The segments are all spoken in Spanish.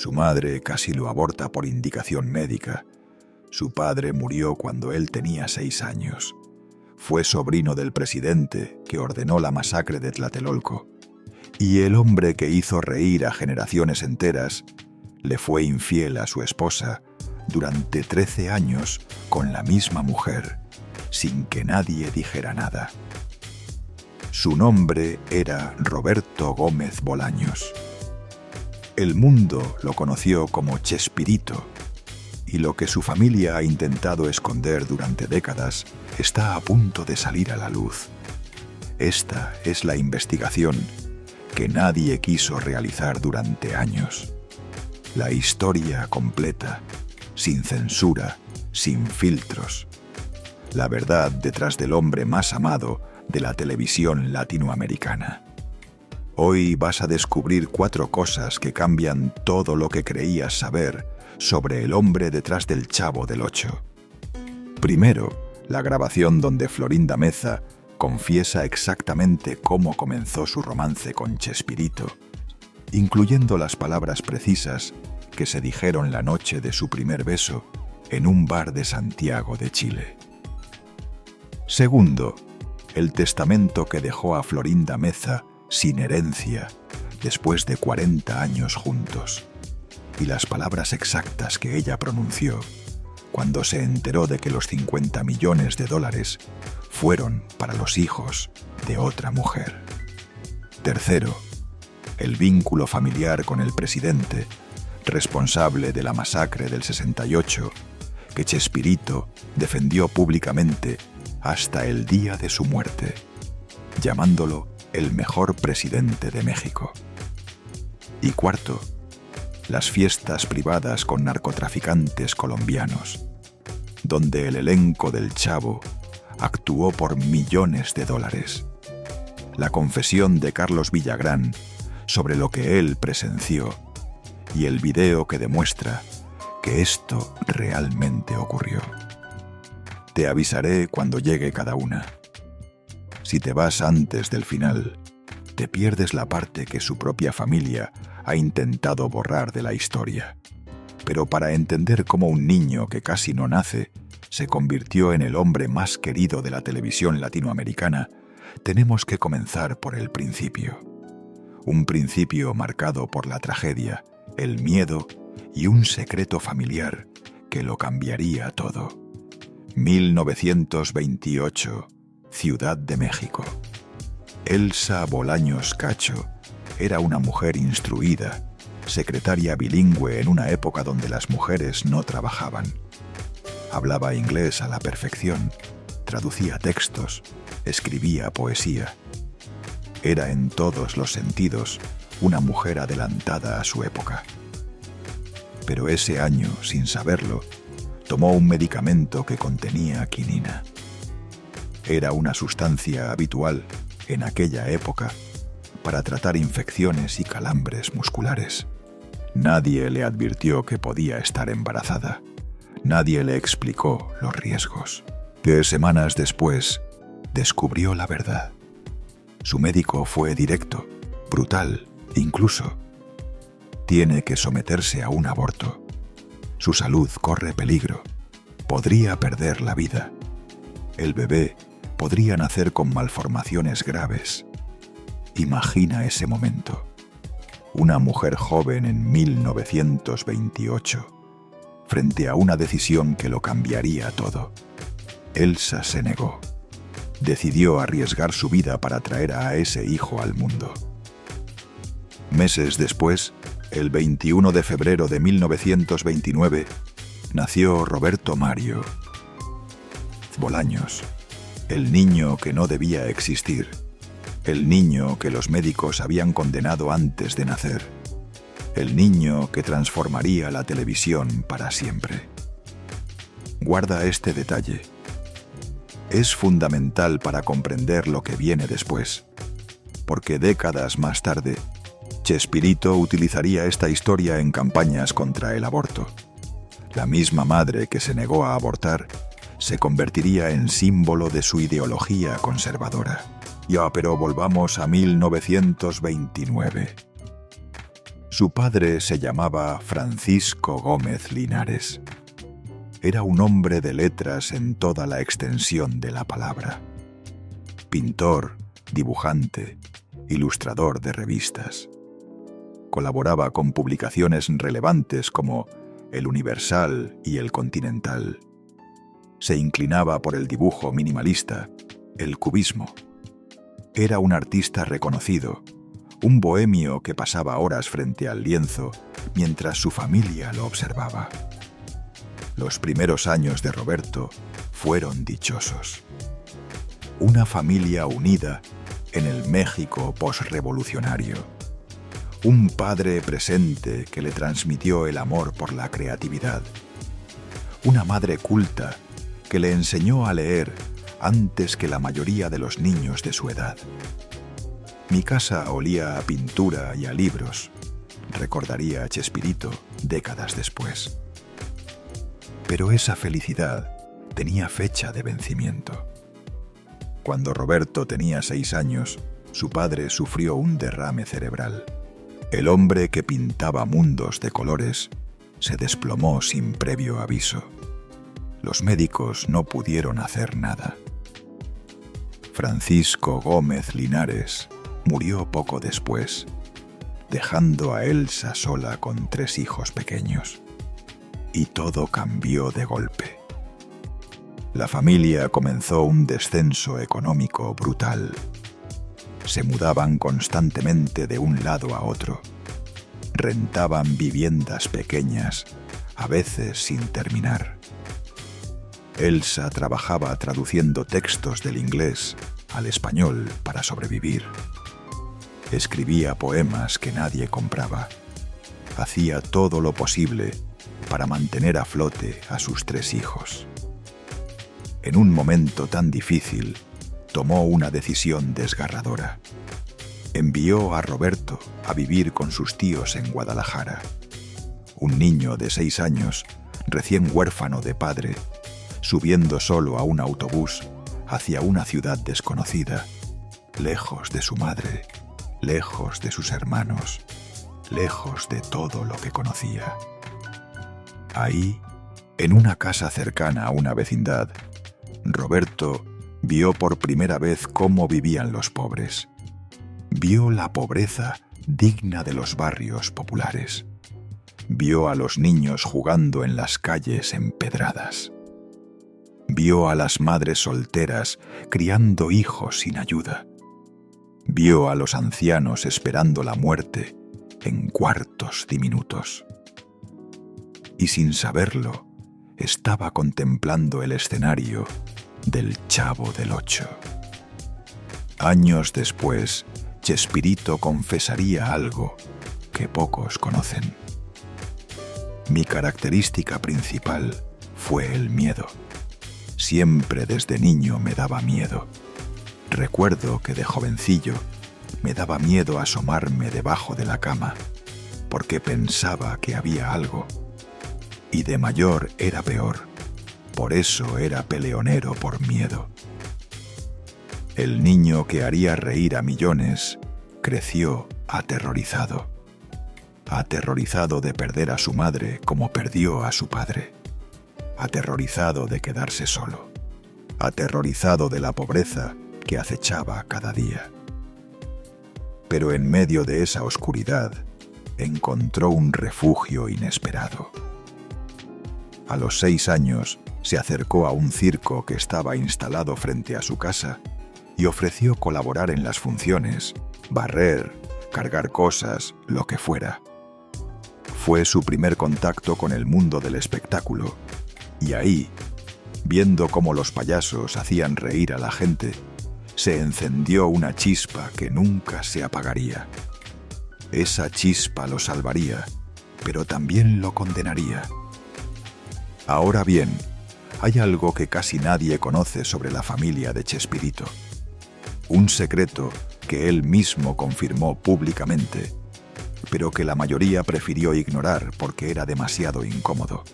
Su madre casi lo aborta por indicación médica. Su padre murió cuando él tenía 6 años. Fue sobrino del presidente que ordenó la masacre de Tlatelolco. Y el hombre que hizo reír a generaciones enteras le fue infiel a su esposa durante 13 años con la misma mujer, sin que nadie dijera nada. Su nombre era Roberto Gómez Bolaños. El mundo lo conoció como Chespirito, y lo que su familia ha intentado esconder durante décadas está a punto de salir a la luz. Esta es la investigación que nadie quiso realizar durante años. La historia completa, sin censura, sin filtros. La verdad detrás del hombre más amado de la televisión latinoamericana. Hoy vas a descubrir 4 cosas que cambian todo lo que creías saber sobre el hombre detrás del Chavo del Ocho. Primero, la grabación donde Florinda Meza confiesa exactamente cómo comenzó su romance con Chespirito, incluyendo las palabras precisas que se dijeron la noche de su primer beso en un bar de Santiago de Chile. Segundo, el testamento que dejó a Florinda Meza sin herencia después de 40 años juntos, y las palabras exactas que ella pronunció cuando se enteró de que los $50 millones fueron para los hijos de otra mujer. Tercero, el vínculo familiar con el presidente, responsable de la masacre del 68, que Chespirito defendió públicamente hasta el día de su muerte, llamándolo el mejor presidente de México. Y cuarto, las fiestas privadas con narcotraficantes colombianos, donde el elenco del Chavo actuó por millones de dólares. La confesión de Carlos Villagrán sobre lo que él presenció y el video que demuestra que esto realmente ocurrió. Te avisaré cuando llegue cada una. Si te vas antes del final, te pierdes la parte que su propia familia ha intentado borrar de la historia. Pero para entender cómo un niño que casi no nace se convirtió en el hombre más querido de la televisión latinoamericana, tenemos que comenzar por el principio. Un principio marcado por la tragedia, el miedo y un secreto familiar que lo cambiaría todo. 1928, Ciudad de México. Elsa Bolaños Cacho era una mujer instruida, secretaria bilingüe en una época donde las mujeres no trabajaban. Hablaba inglés a la perfección, traducía textos, escribía poesía. Era en todos los sentidos una mujer adelantada a su época. Pero ese año, sin saberlo, tomó un medicamento que contenía quinina. Era una sustancia habitual en aquella época para tratar infecciones y calambres musculares. Nadie le advirtió que podía estar embarazada. Nadie le explicó los riesgos. Que semanas después descubrió la verdad. Su médico fue directo, brutal, incluso. Tiene que someterse a un aborto. Su salud corre peligro. Podría perder la vida. El bebé podría nacer con malformaciones graves. Imagina ese momento. Una mujer joven en 1928, frente a una decisión que lo cambiaría todo. Elsa se negó. Decidió arriesgar su vida para traer a ese hijo al mundo. Meses después, el 21 de febrero de 1929, nació Roberto Mario Bolaños, el niño que no debía existir, el niño que los médicos habían condenado antes de nacer, el niño que transformaría la televisión para siempre. Guarda este detalle. Es fundamental para comprender lo que viene después, porque décadas más tarde, Chespirito utilizaría esta historia en campañas contra el aborto. La misma madre que se negó a abortar se convertiría en símbolo de su ideología conservadora. Pero volvamos a 1929. Su padre se llamaba Francisco Gómez Linares. Era un hombre de letras en toda la extensión de la palabra. Pintor, dibujante, ilustrador de revistas. Colaboraba con publicaciones relevantes como El Universal y El Continental. Se inclinaba por el dibujo minimalista, el cubismo. Era un artista reconocido, un bohemio que pasaba horas frente al lienzo mientras su familia lo observaba. Los primeros años de Roberto fueron dichosos. Una familia unida en el México posrevolucionario. Un padre presente que le transmitió el amor por la creatividad. Una madre culta que le enseñó a leer antes que la mayoría de los niños de su edad. Mi casa olía a pintura y a libros, recordaría a Chespirito décadas después. Pero esa felicidad tenía fecha de vencimiento. Cuando Roberto tenía 6 años, su padre sufrió un derrame cerebral. El hombre que pintaba mundos de colores se desplomó sin previo aviso. Los médicos no pudieron hacer nada. Francisco Gómez Linares murió poco después, dejando a Elsa sola con 3 hijos pequeños. Y todo cambió de golpe. La familia comenzó un descenso económico brutal. Se mudaban constantemente de un lado a otro. Rentaban viviendas pequeñas, a veces sin terminar. Elsa trabajaba traduciendo textos del inglés al español para sobrevivir. Escribía poemas que nadie compraba. Hacía todo lo posible para mantener a flote a sus 3 hijos. En un momento tan difícil, tomó una decisión desgarradora. Envió a Roberto a vivir con sus tíos en Guadalajara. Un niño de 6 años, recién huérfano de padre, subiendo solo a un autobús hacia una ciudad desconocida, lejos de su madre, lejos de sus hermanos, lejos de todo lo que conocía. Ahí, en una casa cercana a una vecindad, Roberto vio por primera vez cómo vivían los pobres. Vio la pobreza digna de los barrios populares. Vio a los niños jugando en las calles empedradas. Vio a las madres solteras criando hijos sin ayuda. Vio a los ancianos esperando la muerte en cuartos diminutos. Y sin saberlo, estaba contemplando el escenario del Chavo del Ocho. Años después, Chespirito confesaría algo que pocos conocen. Mi característica principal fue el miedo. Siempre desde niño me daba miedo. Recuerdo que de jovencillo me daba miedo asomarme debajo de la cama, porque pensaba que había algo. Y de mayor era peor. Por eso era peleonero por miedo. El niño que haría reír a millones creció aterrorizado. Aterrorizado de perder a su madre como perdió a su padre. Aterrorizado de quedarse solo. Aterrorizado de la pobreza que acechaba cada día. Pero en medio de esa oscuridad encontró un refugio inesperado. A los 6 años se acercó a un circo que estaba instalado frente a su casa y ofreció colaborar en las funciones, barrer, cargar cosas, lo que fuera. Fue su primer contacto con el mundo del espectáculo, y ahí, viendo cómo los payasos hacían reír a la gente, se encendió una chispa que nunca se apagaría. Esa chispa lo salvaría, pero también lo condenaría. Ahora bien, hay algo que casi nadie conoce sobre la familia de Chespirito. Un secreto que él mismo confirmó públicamente, pero que la mayoría prefirió ignorar porque era demasiado incómodo.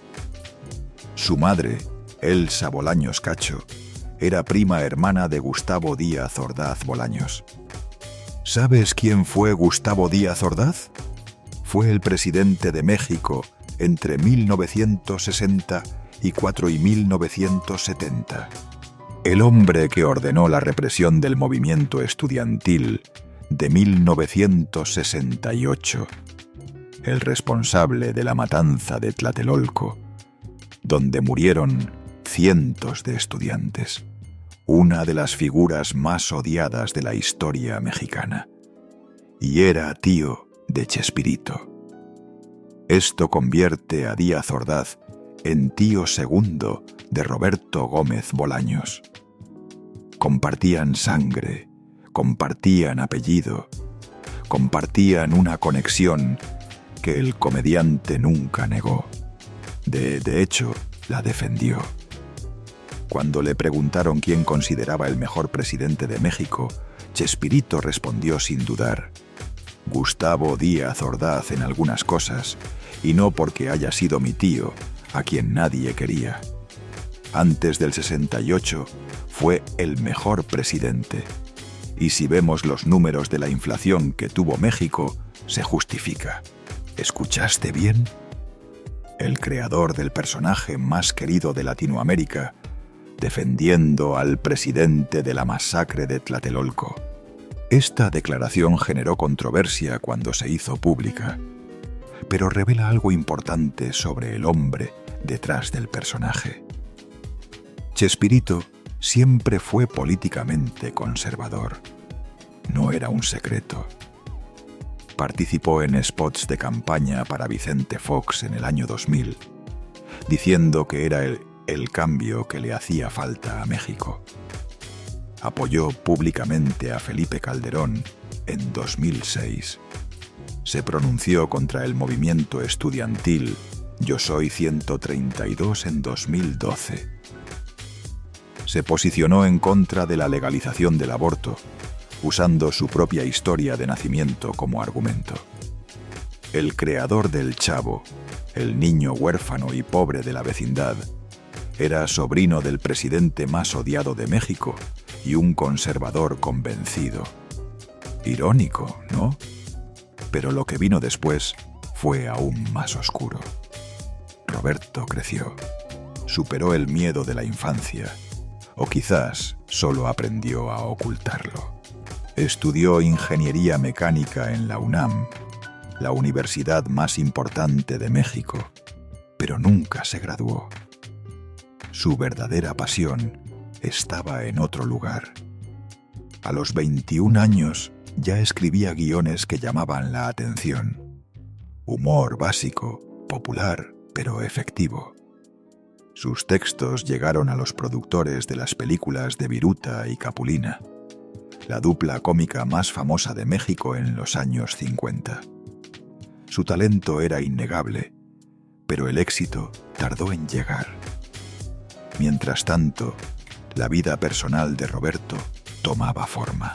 Su madre, Elsa Bolaños Cacho, era prima hermana de Gustavo Díaz Ordaz Bolaños. ¿Sabes quién fue Gustavo Díaz Ordaz? Fue el presidente de México entre 1964 y 1970. El hombre que ordenó la represión del movimiento estudiantil de 1968. El responsable de la matanza de Tlatelolco, donde murieron cientos de estudiantes. Una de las figuras más odiadas de la historia mexicana. Y era tío de Chespirito. Esto convierte a Díaz Ordaz en tío segundo de Roberto Gómez Bolaños. Compartían sangre, compartían apellido, compartían una conexión que el comediante nunca negó. De hecho, la defendió. Cuando le preguntaron quién consideraba el mejor presidente de México, Chespirito respondió sin dudar: Gustavo Díaz Ordaz en algunas cosas, y no porque haya sido mi tío, a quien nadie quería. Antes del 68 fue el mejor presidente. Y si vemos los números de la inflación que tuvo México, se justifica. ¿Escuchaste bien? El creador del personaje más querido de Latinoamérica, defendiendo al presidente de la masacre de Tlatelolco. Esta declaración generó controversia cuando se hizo pública, pero revela algo importante sobre el hombre detrás del personaje. Chespirito siempre fue políticamente conservador. No era un secreto. Participó en spots de campaña para Vicente Fox en el año 2000, diciendo que era el cambio que le hacía falta a México. Apoyó públicamente a Felipe Calderón en 2006. Se pronunció contra el movimiento estudiantil Yo Soy 132 en 2012. Se posicionó en contra de la legalización del aborto, usando su propia historia de nacimiento como argumento. El creador del Chavo, el niño huérfano y pobre de la vecindad, era sobrino del presidente más odiado de México y un conservador convencido. Irónico, ¿no? Pero lo que vino después fue aún más oscuro. Roberto creció, superó el miedo de la infancia, o quizás solo aprendió a ocultarlo. Estudió ingeniería mecánica en la UNAM, la universidad más importante de México, pero nunca se graduó. Su verdadera pasión estaba en otro lugar. A los 21 años ya escribía guiones que llamaban la atención. Humor básico, popular, pero efectivo. Sus textos llegaron a los productores de las películas de Viruta y Capulina, la dupla cómica más famosa de México en los años 50. Su talento era innegable, pero el éxito tardó en llegar. Mientras tanto, la vida personal de Roberto tomaba forma.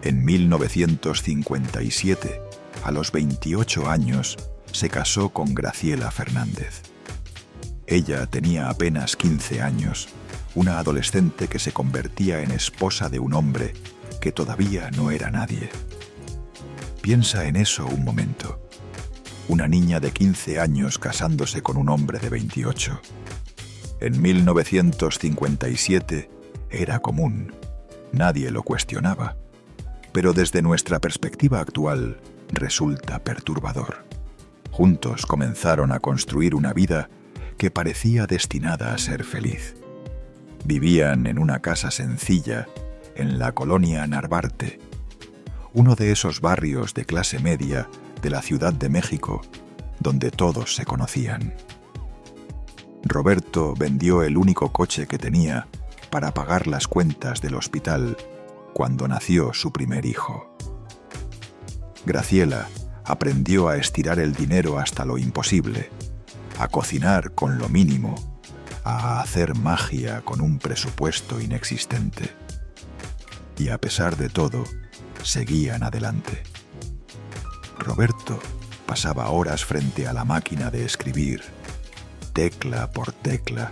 En 1957, a los 28 años, se casó con Graciela Fernández. Ella tenía apenas 15 años, una adolescente que se convertía en esposa de un hombre que todavía no era nadie. Piensa en eso un momento. Una niña de 15 años casándose con un hombre de 28. En 1957 era común, nadie lo cuestionaba, pero desde nuestra perspectiva actual resulta perturbador. Juntos comenzaron a construir una vida que parecía destinada a ser feliz. Vivían en una casa sencilla en la colonia Narvarte, uno de esos barrios de clase media de la Ciudad de México donde todos se conocían. Roberto vendió el único coche que tenía para pagar las cuentas del hospital cuando nació su primer hijo. Graciela aprendió a estirar el dinero hasta lo imposible, a cocinar con lo mínimo, a hacer magia con un presupuesto inexistente. Y a pesar de todo, seguían adelante. Roberto pasaba horas frente a la máquina de escribir, tecla por tecla,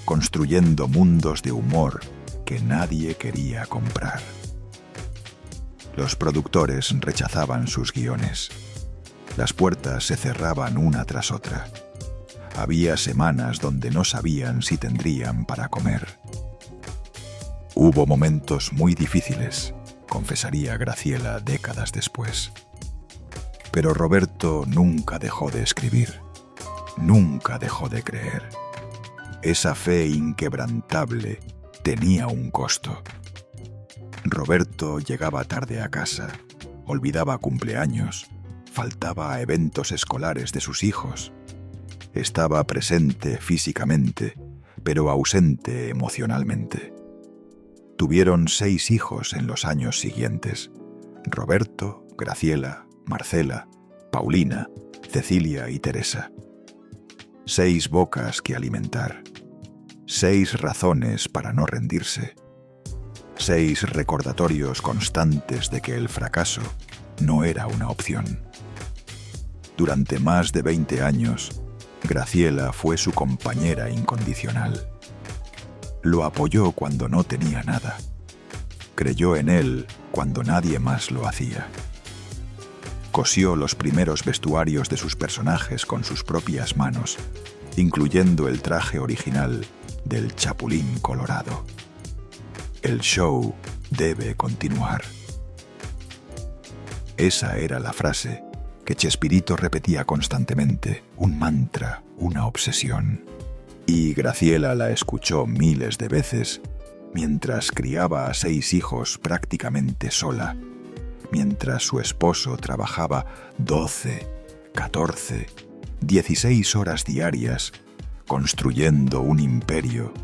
construyendo mundos de humor que nadie quería comprar. Los productores rechazaban sus guiones. Las puertas se cerraban una tras otra. Había semanas donde no sabían si tendrían para comer. Hubo momentos muy difíciles, confesaría Graciela décadas después. Pero Roberto nunca dejó de escribir, nunca dejó de creer. Esa fe inquebrantable tenía un costo. Roberto llegaba tarde a casa, olvidaba cumpleaños, faltaba a eventos escolares de sus hijos. Estaba presente físicamente, pero ausente emocionalmente. Tuvieron 6 hijos en los años siguientes: Roberto, Graciela, Marcela, Paulina, Cecilia y Teresa. 6 bocas que alimentar, 6 razones para no rendirse, 6 recordatorios constantes de que el fracaso no era una opción. Durante más de 20 años, Graciela fue su compañera incondicional. Lo apoyó cuando no tenía nada. Creyó en él cuando nadie más lo hacía. Cosió los primeros vestuarios de sus personajes con sus propias manos, incluyendo el traje original del Chapulín Colorado. El show debe continuar. Esa era la frase que Chespirito repetía constantemente, un mantra, una obsesión. Y Graciela la escuchó miles de veces mientras criaba a 6 hijos prácticamente sola, mientras su esposo trabajaba 12, 14, 16 horas diarias construyendo un imperio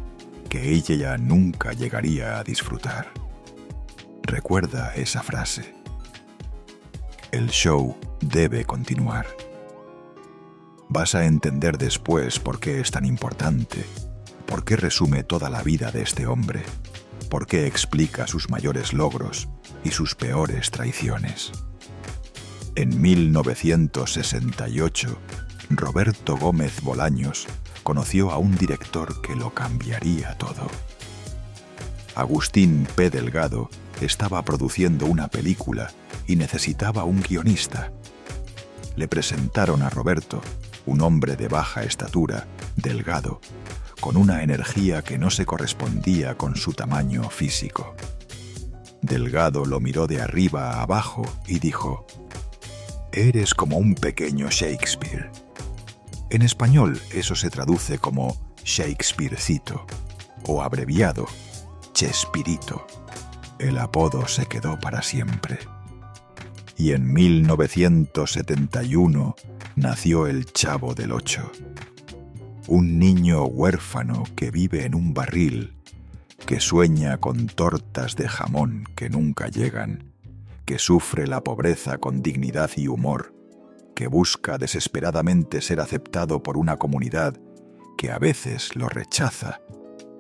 que ella ya nunca llegaría a disfrutar. Recuerda esa frase. El show debe continuar. Vas a entender después por qué es tan importante, por qué resume toda la vida de este hombre, por qué explica sus mayores logros y sus peores traiciones. En 1968, Roberto Gómez Bolaños conoció a un director que lo cambiaría todo. Agustín P. Delgado estaba produciendo una película y necesitaba un guionista. Le presentaron a Roberto, un hombre de baja estatura, delgado, con una energía que no se correspondía con su tamaño físico. Delgado lo miró de arriba a abajo y dijo: «Eres como un pequeño Shakespeare». En español eso se traduce como Shakespearecito, o abreviado, Chespirito. El apodo se quedó para siempre. Y en 1971 nació el Chavo del Ocho. Un niño huérfano que vive en un barril, que sueña con tortas de jamón que nunca llegan, que sufre la pobreza con dignidad y humor, que busca desesperadamente ser aceptado por una comunidad que a veces lo rechaza,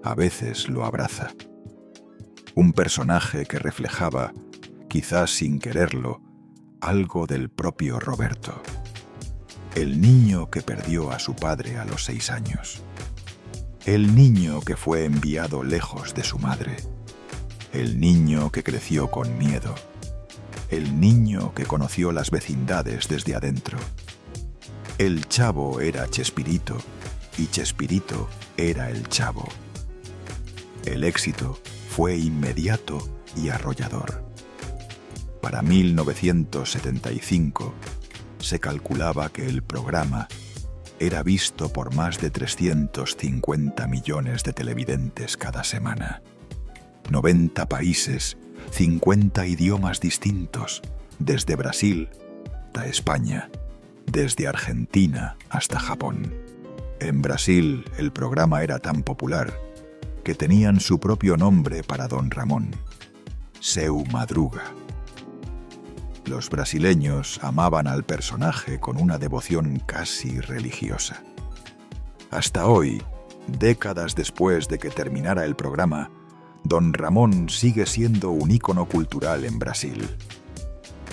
a veces lo abraza. Un personaje que reflejaba, quizás sin quererlo, algo del propio Roberto. El niño que perdió a su padre a los 6 años. El niño que fue enviado lejos de su madre. El niño que creció con miedo. El niño que conoció las vecindades desde adentro. El Chavo era Chespirito y Chespirito era el Chavo. El éxito fue inmediato y arrollador. Para 1975 se calculaba que el programa era visto por más de 350 millones de televidentes cada semana. 90 países, 50 idiomas distintos, desde Brasil hasta España, desde Argentina hasta Japón. En Brasil el programa era tan popular que tenían su propio nombre para Don Ramón, Seu Madruga. Los brasileños amaban al personaje con una devoción casi religiosa. Hasta hoy, décadas después de que terminara el programa, Don Ramón sigue siendo un ícono cultural en Brasil.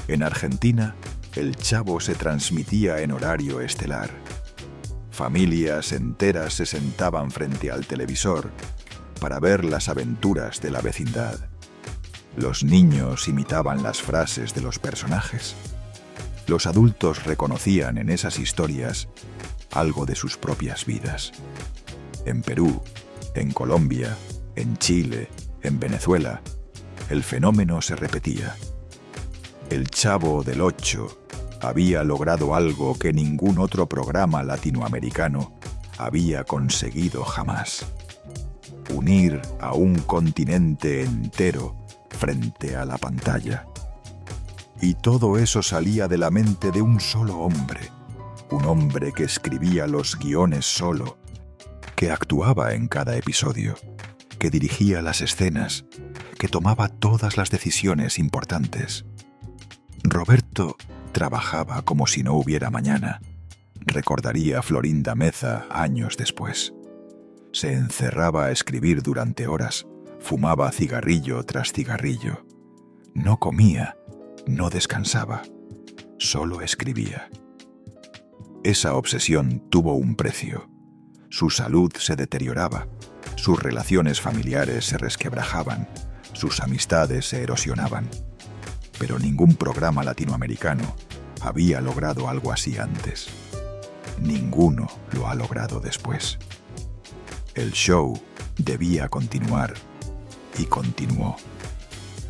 En Argentina, el Chavo se transmitía en horario estelar. Familias enteras se sentaban frente al televisor para ver las aventuras de la vecindad. Los niños imitaban las frases de los personajes. Los adultos reconocían en esas historias algo de sus propias vidas. En Perú, en Colombia, en Chile, en Venezuela, el fenómeno se repetía. El Chavo del Ocho había logrado algo que ningún otro programa latinoamericano había conseguido jamás: unir a un continente entero frente a la pantalla. Y todo eso salía de la mente de un solo hombre, un hombre que escribía los guiones solo, que actuaba en cada episodio, que dirigía las escenas, que tomaba todas las decisiones importantes. Roberto trabajaba como si no hubiera mañana, recordaría Florinda Meza años después. Se encerraba a escribir durante horas, fumaba cigarrillo tras cigarrillo. No comía, no descansaba, solo escribía. Esa obsesión tuvo un precio. Su salud se deterioraba, sus relaciones familiares se resquebrajaban, sus amistades se erosionaban. Pero ningún programa latinoamericano había logrado algo así antes. Ninguno lo ha logrado después. El show debía continuar y continuó.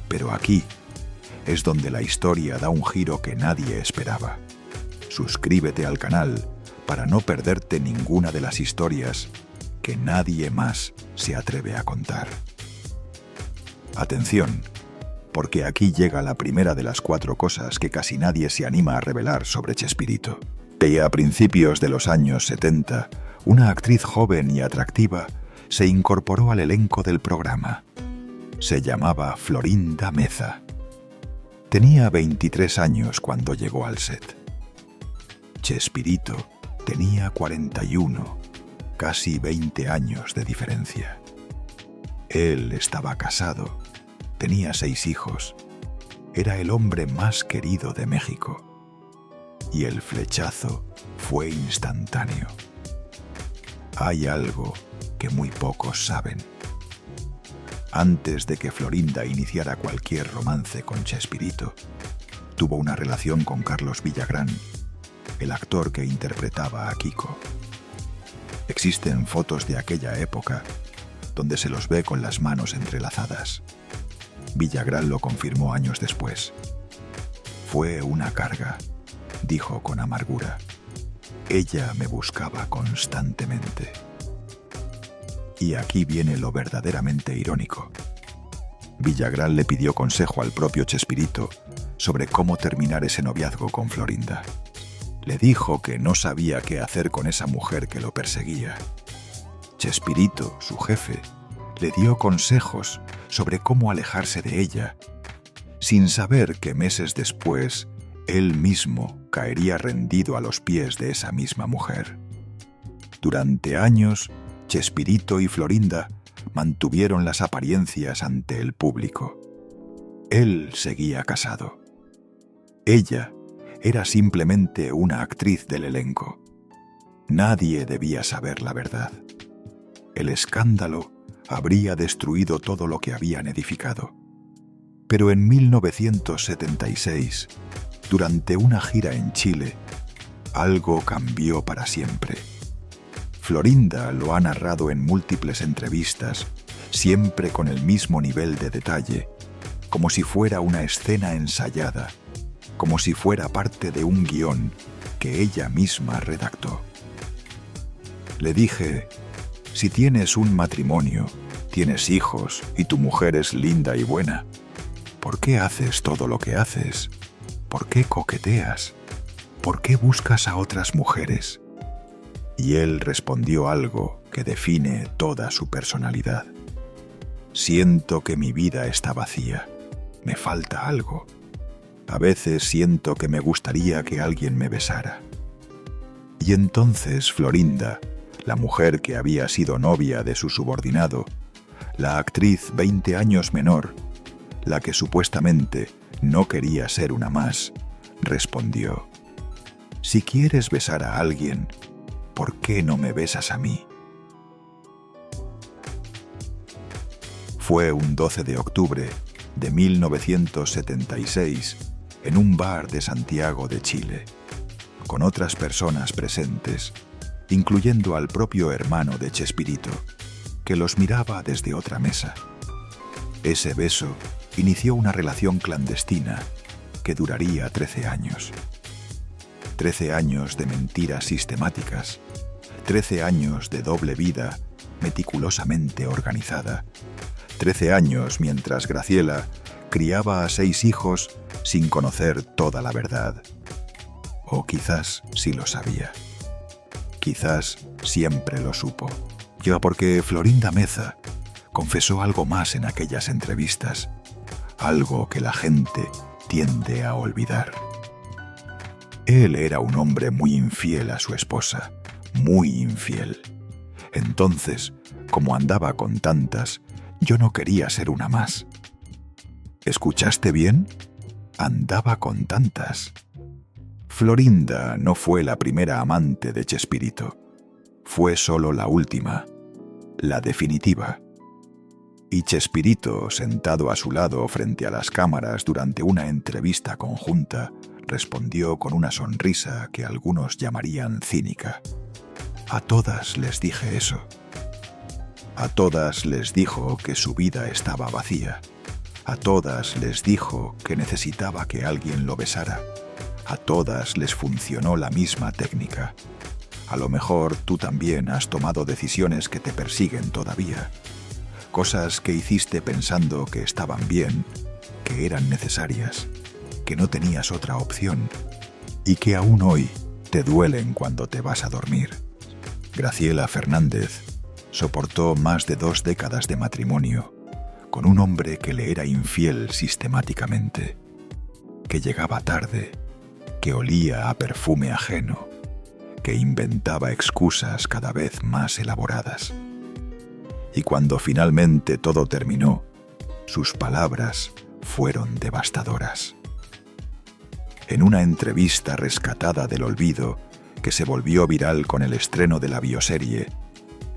Pero aquí es donde la historia da un giro que nadie esperaba. Suscríbete al canal para no perderte ninguna de las historias que nadie más se atreve a contar. Atención, porque aquí llega la primera de las 4 cosas que casi nadie se anima a revelar sobre Chespirito. Que a principios de los años 70, una actriz joven y atractiva se incorporó al elenco del programa. Se llamaba Florinda Meza. Tenía 23 años cuando llegó al set. Chespirito tenía 41, casi 20 años de diferencia. Él estaba casado, tenía 6 hijos, era el hombre más querido de México. Y el flechazo fue instantáneo. Hay algo que muy pocos saben. Antes de que Florinda iniciara cualquier romance con Chespirito, tuvo una relación con Carlos Villagrán, el actor que interpretaba a Kiko. Existen fotos de aquella época donde se los ve con las manos entrelazadas. Villagrán lo confirmó años después. Fue una carga, dijo con amargura. Ella me buscaba constantemente. Y aquí viene lo verdaderamente irónico. Villagrán le pidió consejo al propio Chespirito sobre cómo terminar ese noviazgo con Florinda. Le dijo que no sabía qué hacer con esa mujer que lo perseguía. Chespirito, su jefe, le dio consejos sobre cómo alejarse de ella, sin saber que meses después él mismo caería rendido a los pies de esa misma mujer. Durante años, Chespirito y Florinda mantuvieron las apariencias ante el público. Él seguía casado. Ella era simplemente una actriz del elenco. Nadie debía saber la verdad. El escándalo habría destruido todo lo que habían edificado. Pero en 1976, durante una gira en Chile, algo cambió para siempre. Florinda lo ha narrado en múltiples entrevistas, siempre con el mismo nivel de detalle, como si fuera una escena ensayada, como si fuera parte de un guión que ella misma redactó. Le dije, si tienes un matrimonio, tienes hijos y tu mujer es linda y buena, ¿por qué haces todo lo que haces? ¿Por qué coqueteas? ¿Por qué buscas a otras mujeres? Y él respondió algo que define toda su personalidad. Siento que mi vida está vacía. Me falta algo. A veces siento que me gustaría que alguien me besara. Y entonces Florinda, la mujer que había sido novia de su subordinado, la actriz 20 años menor, la que supuestamente no quería ser una más, respondió: si quieres besar a alguien, ¿por qué no me besas a mí? Fue un 12 de octubre de 1976 en un bar de Santiago de Chile, con otras personas presentes, incluyendo al propio hermano de Chespirito, que los miraba desde otra mesa. Ese beso inició una relación clandestina que duraría 13 años. 13 años de mentiras sistemáticas, 13 años de doble vida meticulosamente organizada, 13 años mientras Graciela criaba a 6 hijos sin conocer toda la verdad. O quizás sí lo sabía. Quizás siempre lo supo. Porque Florinda Meza confesó algo más en aquellas entrevistas, algo que la gente tiende a olvidar. Él era un hombre muy infiel a su esposa, muy infiel. Entonces, como andaba con tantas, yo no quería ser una más. ¿Escuchaste bien? Andaba con tantas. Florinda no fue la primera amante de Chespirito. Fue solo la última, la definitiva. Y Chespirito, sentado a su lado frente a las cámaras durante una entrevista conjunta, respondió con una sonrisa que algunos llamarían cínica. A todas les dije eso. A todas les dijo que su vida estaba vacía. A todas les dijo que necesitaba que alguien lo besara. A todas les funcionó la misma técnica. A lo mejor tú también has tomado decisiones que te persiguen todavía. Cosas que hiciste pensando que estaban bien, que eran necesarias, que no tenías otra opción y que aún hoy te duelen cuando te vas a dormir. Graciela Fernández soportó más de 2 décadas de matrimonio con un hombre que le era infiel sistemáticamente, que llegaba tarde, que olía a perfume ajeno, que inventaba excusas cada vez más elaboradas. Y cuando finalmente todo terminó, sus palabras fueron devastadoras. En una entrevista rescatada del olvido, que se volvió viral con el estreno de la bioserie,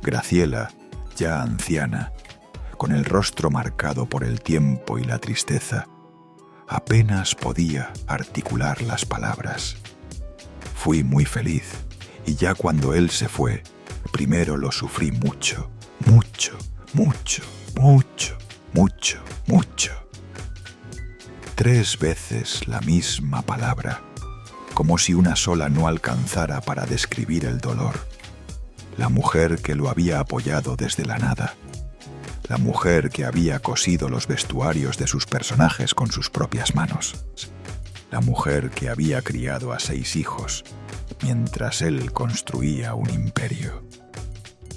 Graciela, ya anciana, con el rostro marcado por el tiempo y la tristeza, apenas podía articular las palabras. Fui muy feliz, y ya cuando él se fue, primero lo sufrí mucho, mucho, mucho, mucho, mucho, mucho. 3 veces la misma palabra, como si una sola no alcanzara para describir el dolor. La mujer que lo había apoyado desde la nada. La mujer que había cosido los vestuarios de sus personajes con sus propias manos. La mujer que había criado a 6 hijos, mientras él construía un imperio.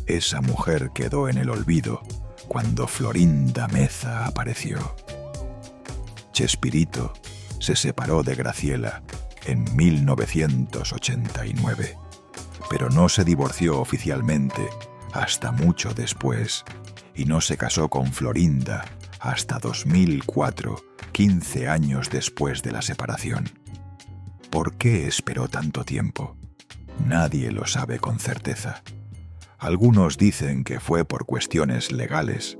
Esa mujer quedó en el olvido cuando Florinda Meza apareció. Chespirito se separó de Graciela en 1989, pero no se divorció oficialmente hasta mucho después y no se casó con Florinda hasta 2004, 15 años después de la separación. ¿Por qué esperó tanto tiempo? Nadie lo sabe con certeza. Algunos dicen que fue por cuestiones legales.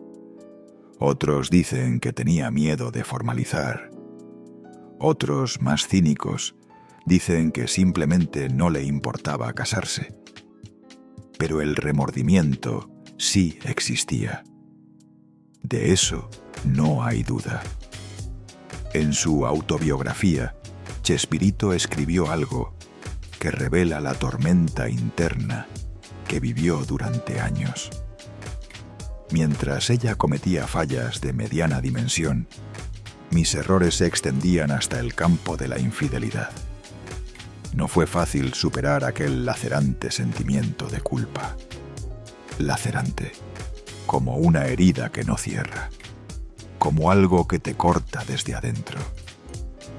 Otros dicen que tenía miedo de formalizar. Otros, más cínicos, dicen que simplemente no le importaba casarse. Pero el remordimiento sí existía. De eso no hay duda. En su autobiografía, Chespirito escribió algo que revela la tormenta interna que vivió durante años. Mientras ella cometía fallas de mediana dimensión, mis errores se extendían hasta el campo de la infidelidad. No fue fácil superar aquel lacerante sentimiento de culpa. Lacerante, como una herida que no cierra, como algo que te corta desde adentro.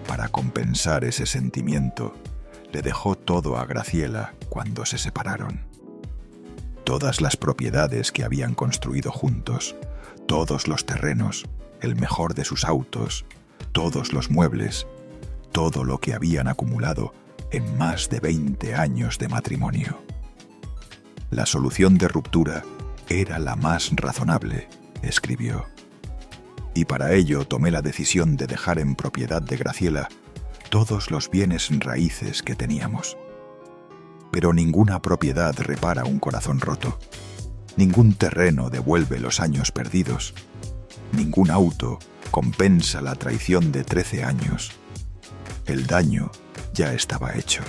Para compensar ese sentimiento, le dejó todo a Graciela cuando se separaron. Todas las propiedades que habían construido juntos, todos los terrenos, el mejor de sus autos, todos los muebles, todo lo que habían acumulado en más de 20 años de matrimonio. La solución de ruptura era la más razonable, escribió. Y para ello tomé la decisión de dejar en propiedad de Graciela todos los bienes raíces que teníamos. Pero ninguna propiedad repara un corazón roto. Ningún terreno devuelve los años perdidos. Ningún auto compensa la traición de 13 años. El daño ya estaba hecho.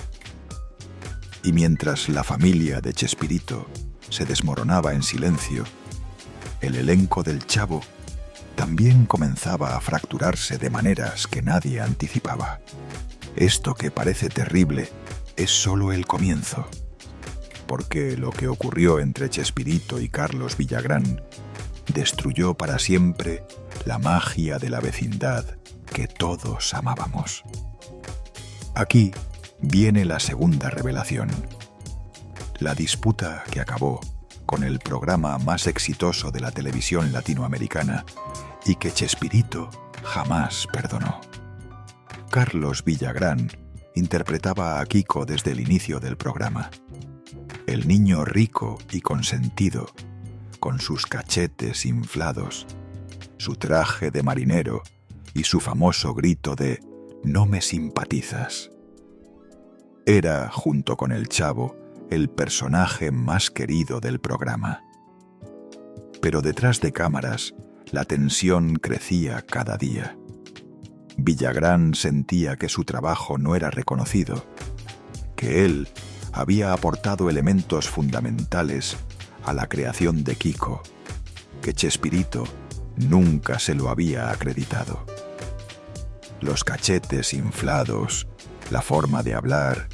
Y mientras la familia de Chespirito se desmoronaba en silencio, el elenco del Chavo también comenzaba a fracturarse de maneras que nadie anticipaba. Esto que parece terrible es solo el comienzo, porque lo que ocurrió entre Chespirito y Carlos Villagrán destruyó para siempre la magia de la vecindad que todos amábamos. Aquí viene la segunda revelación. La disputa que acabó con el programa más exitoso de la televisión latinoamericana y que Chespirito jamás perdonó. Carlos Villagrán interpretaba a Kiko desde el inicio del programa. El niño rico y consentido, con sus cachetes inflados, su traje de marinero y su famoso grito de «No me simpatizas». Era, junto con el Chavo, el personaje más querido del programa. Pero detrás de cámaras, la tensión crecía cada día. Villagrán sentía que su trabajo no era reconocido, que él había aportado elementos fundamentales a la creación de Kiko, que Chespirito nunca se lo había acreditado. Los cachetes inflados, la forma de hablar,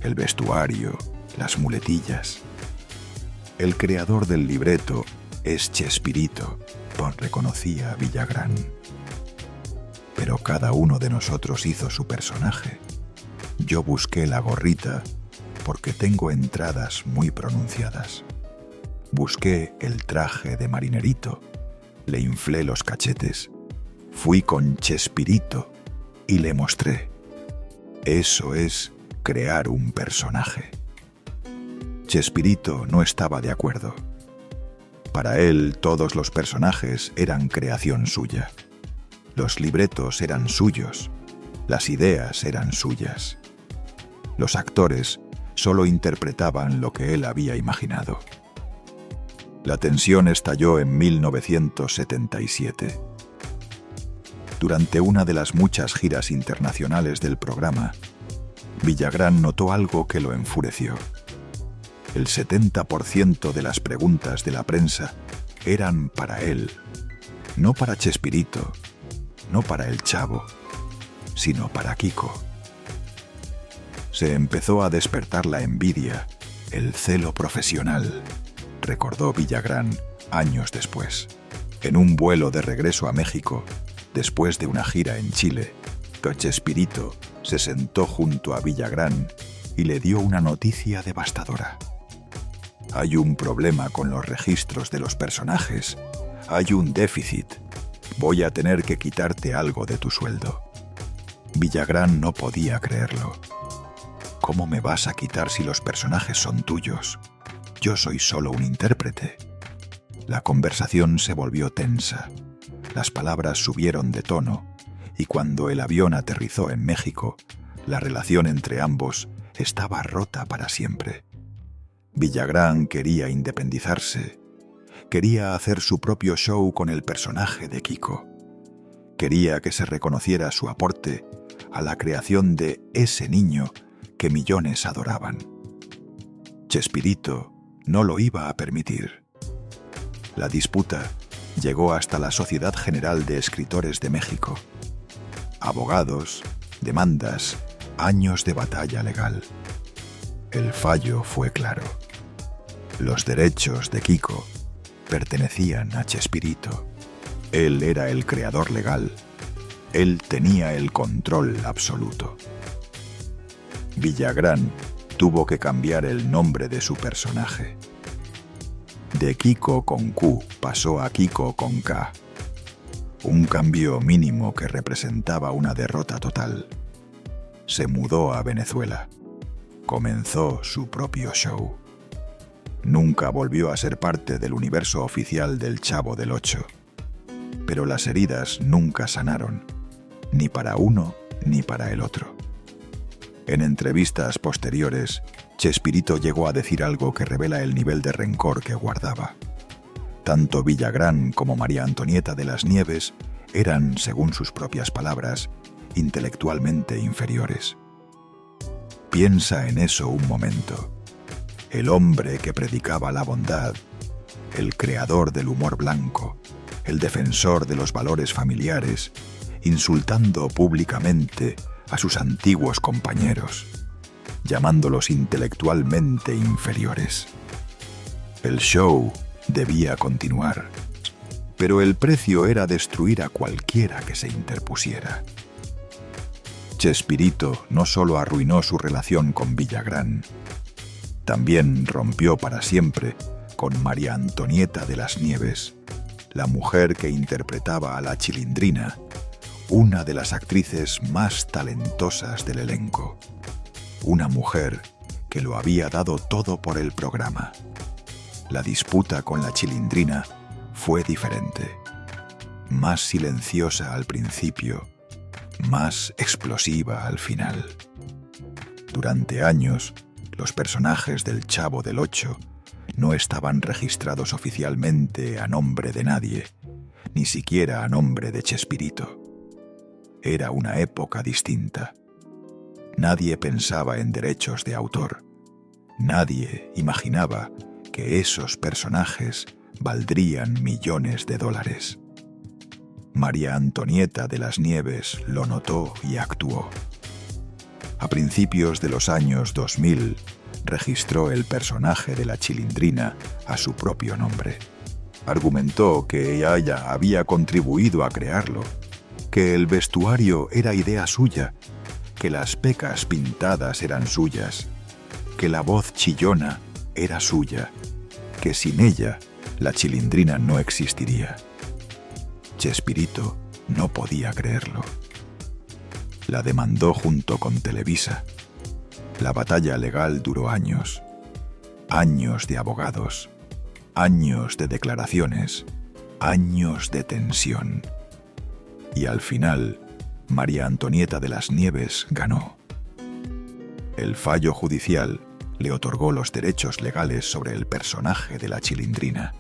el vestuario, las muletillas. El creador del libreto es Chespirito, reconocía Villagrán. Pero cada uno de nosotros hizo su personaje. Yo busqué la gorrita porque tengo entradas muy pronunciadas. Busqué el traje de marinerito, le inflé los cachetes, fui con Chespirito y le mostré. Eso es crear un personaje. Chespirito no estaba de acuerdo. Para él todos los personajes eran creación suya. Los libretos eran suyos, las ideas eran suyas. Los actores solo interpretaban lo que él había imaginado. La tensión estalló en 1977. Durante una de las muchas giras internacionales del programa, Villagrán notó algo que lo enfureció. El 70% de las preguntas de la prensa eran para él, no para Chespirito, no para el Chavo, sino para Kiko. Se empezó a despertar la envidia, el celo profesional, recordó Villagrán años después. En un vuelo de regreso a México, después de una gira en Chile, Chespirito se sentó junto a Villagrán y le dio una noticia devastadora. Hay un problema con los registros de los personajes. Hay un déficit. Voy a tener que quitarte algo de tu sueldo. Villagrán no podía creerlo. ¿Cómo me vas a quitar si los personajes son tuyos? Yo soy solo un intérprete. La conversación se volvió tensa. Las palabras subieron de tono y cuando el avión aterrizó en México, la relación entre ambos estaba rota para siempre. Villagrán quería independizarse. Quería hacer su propio show con el personaje de Kiko. Quería que se reconociera su aporte a la creación de ese niño que millones adoraban. Chespirito no lo iba a permitir. La disputa llegó hasta la Sociedad General de Escritores de México. Abogados, demandas, años de batalla legal. El fallo fue claro. Los derechos de Kiko pertenecían a Chespirito. Él era el creador legal. Él tenía el control absoluto. Villagrán tuvo que cambiar el nombre de su personaje. De Kiko con Q pasó a Kiko con K. Un cambio mínimo que representaba una derrota total. Se mudó a Venezuela. Comenzó su propio show. Nunca volvió a ser parte del universo oficial del Chavo del Ocho. Pero las heridas nunca sanaron, ni para uno ni para el otro. En entrevistas posteriores, Chespirito llegó a decir algo que revela el nivel de rencor que guardaba. Tanto Villagrán como María Antonieta de las Nieves eran, según sus propias palabras, intelectualmente inferiores. Piensa en eso un momento. El hombre que predicaba la bondad, el creador del humor blanco, el defensor de los valores familiares, insultando públicamente a sus antiguos compañeros, llamándolos intelectualmente inferiores. El show debía continuar, pero el precio era destruir a cualquiera que se interpusiera. Chespirito no solo arruinó su relación con Villagrán, también rompió para siempre con María Antonieta de las Nieves, la mujer que interpretaba a la Chilindrina, una de las actrices más talentosas del elenco. Una mujer que lo había dado todo por el programa. La disputa con la Chilindrina fue diferente. Más silenciosa al principio, más explosiva al final. Durante años, los personajes del Chavo del Ocho no estaban registrados oficialmente a nombre de nadie, ni siquiera a nombre de Chespirito. Era una época distinta. Nadie pensaba en derechos de autor. Nadie imaginaba que esos personajes valdrían millones de dólares. María Antonieta de las Nieves lo notó y actuó. A principios de los años 2000, registró el personaje de la Chilindrina a su propio nombre. Argumentó que ella había contribuido a crearlo, que el vestuario era idea suya, que las pecas pintadas eran suyas, que la voz chillona era suya, que sin ella la Chilindrina no existiría. Chespirito no podía creerlo. La demandó junto con Televisa. La batalla legal duró años. Años de abogados, años de declaraciones, años de tensión. Y al final, María Antonieta de las Nieves ganó. El fallo judicial le otorgó los derechos legales sobre el personaje de la Chilindrina.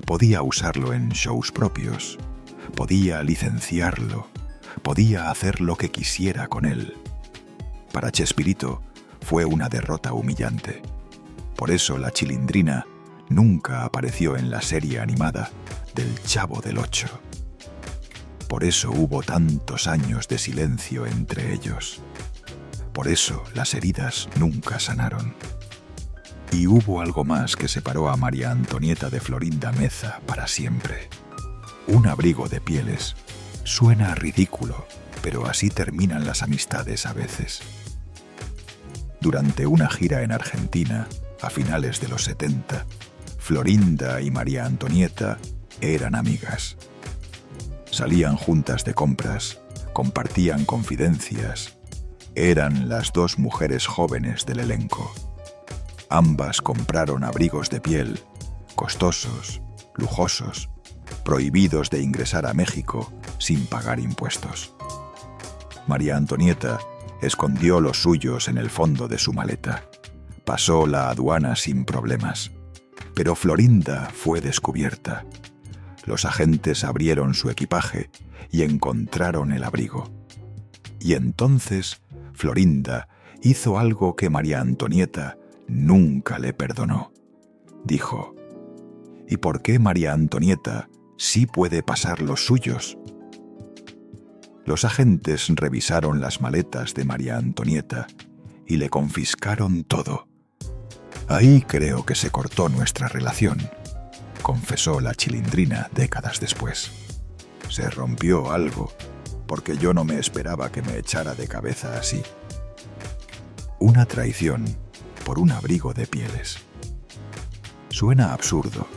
Podía usarlo en shows propios, podía licenciarlo, podía hacer lo que quisiera con él. Para Chespirito fue una derrota humillante. Por eso la Chilindrina nunca apareció en la serie animada del Chavo del Ocho. Por eso hubo tantos años de silencio entre ellos. Por eso las heridas nunca sanaron. Y hubo algo más que separó a María Antonieta de Florinda Meza para siempre. Un abrigo de pieles. Suena ridículo, pero así terminan las amistades a veces. Durante una gira en Argentina, a finales de los 70, Florinda y María Antonieta eran amigas. Salían juntas de compras, compartían confidencias. Eran las dos mujeres jóvenes del elenco. Ambas compraron abrigos de piel, costosos, lujosos, prohibidos de ingresar a México sin pagar impuestos. María Antonieta escondió los suyos en el fondo de su maleta. Pasó la aduana sin problemas. Pero Florinda fue descubierta. Los agentes abrieron su equipaje y encontraron el abrigo. Y entonces Florinda hizo algo que María Antonieta nunca le perdonó. Dijo: ¿y por qué María Antonieta sí puede pasar los suyos? Los agentes revisaron las maletas de María Antonieta y le confiscaron todo. Ahí creo que se cortó nuestra relación, confesó la Chilindrina décadas después. Se rompió algo, porque yo no me esperaba que me echara de cabeza así. Una traición por un abrigo de pieles. Suena absurdo,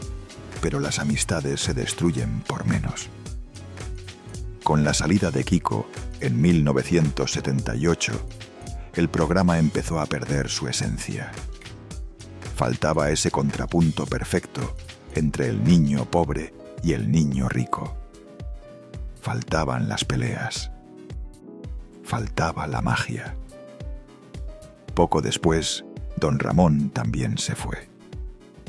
pero las amistades se destruyen por menos. Con la salida de Kiko, en 1978, el programa empezó a perder su esencia. Faltaba ese contrapunto perfecto entre el niño pobre y el niño rico. Faltaban las peleas. Faltaba la magia. Poco después, don Ramón también se fue.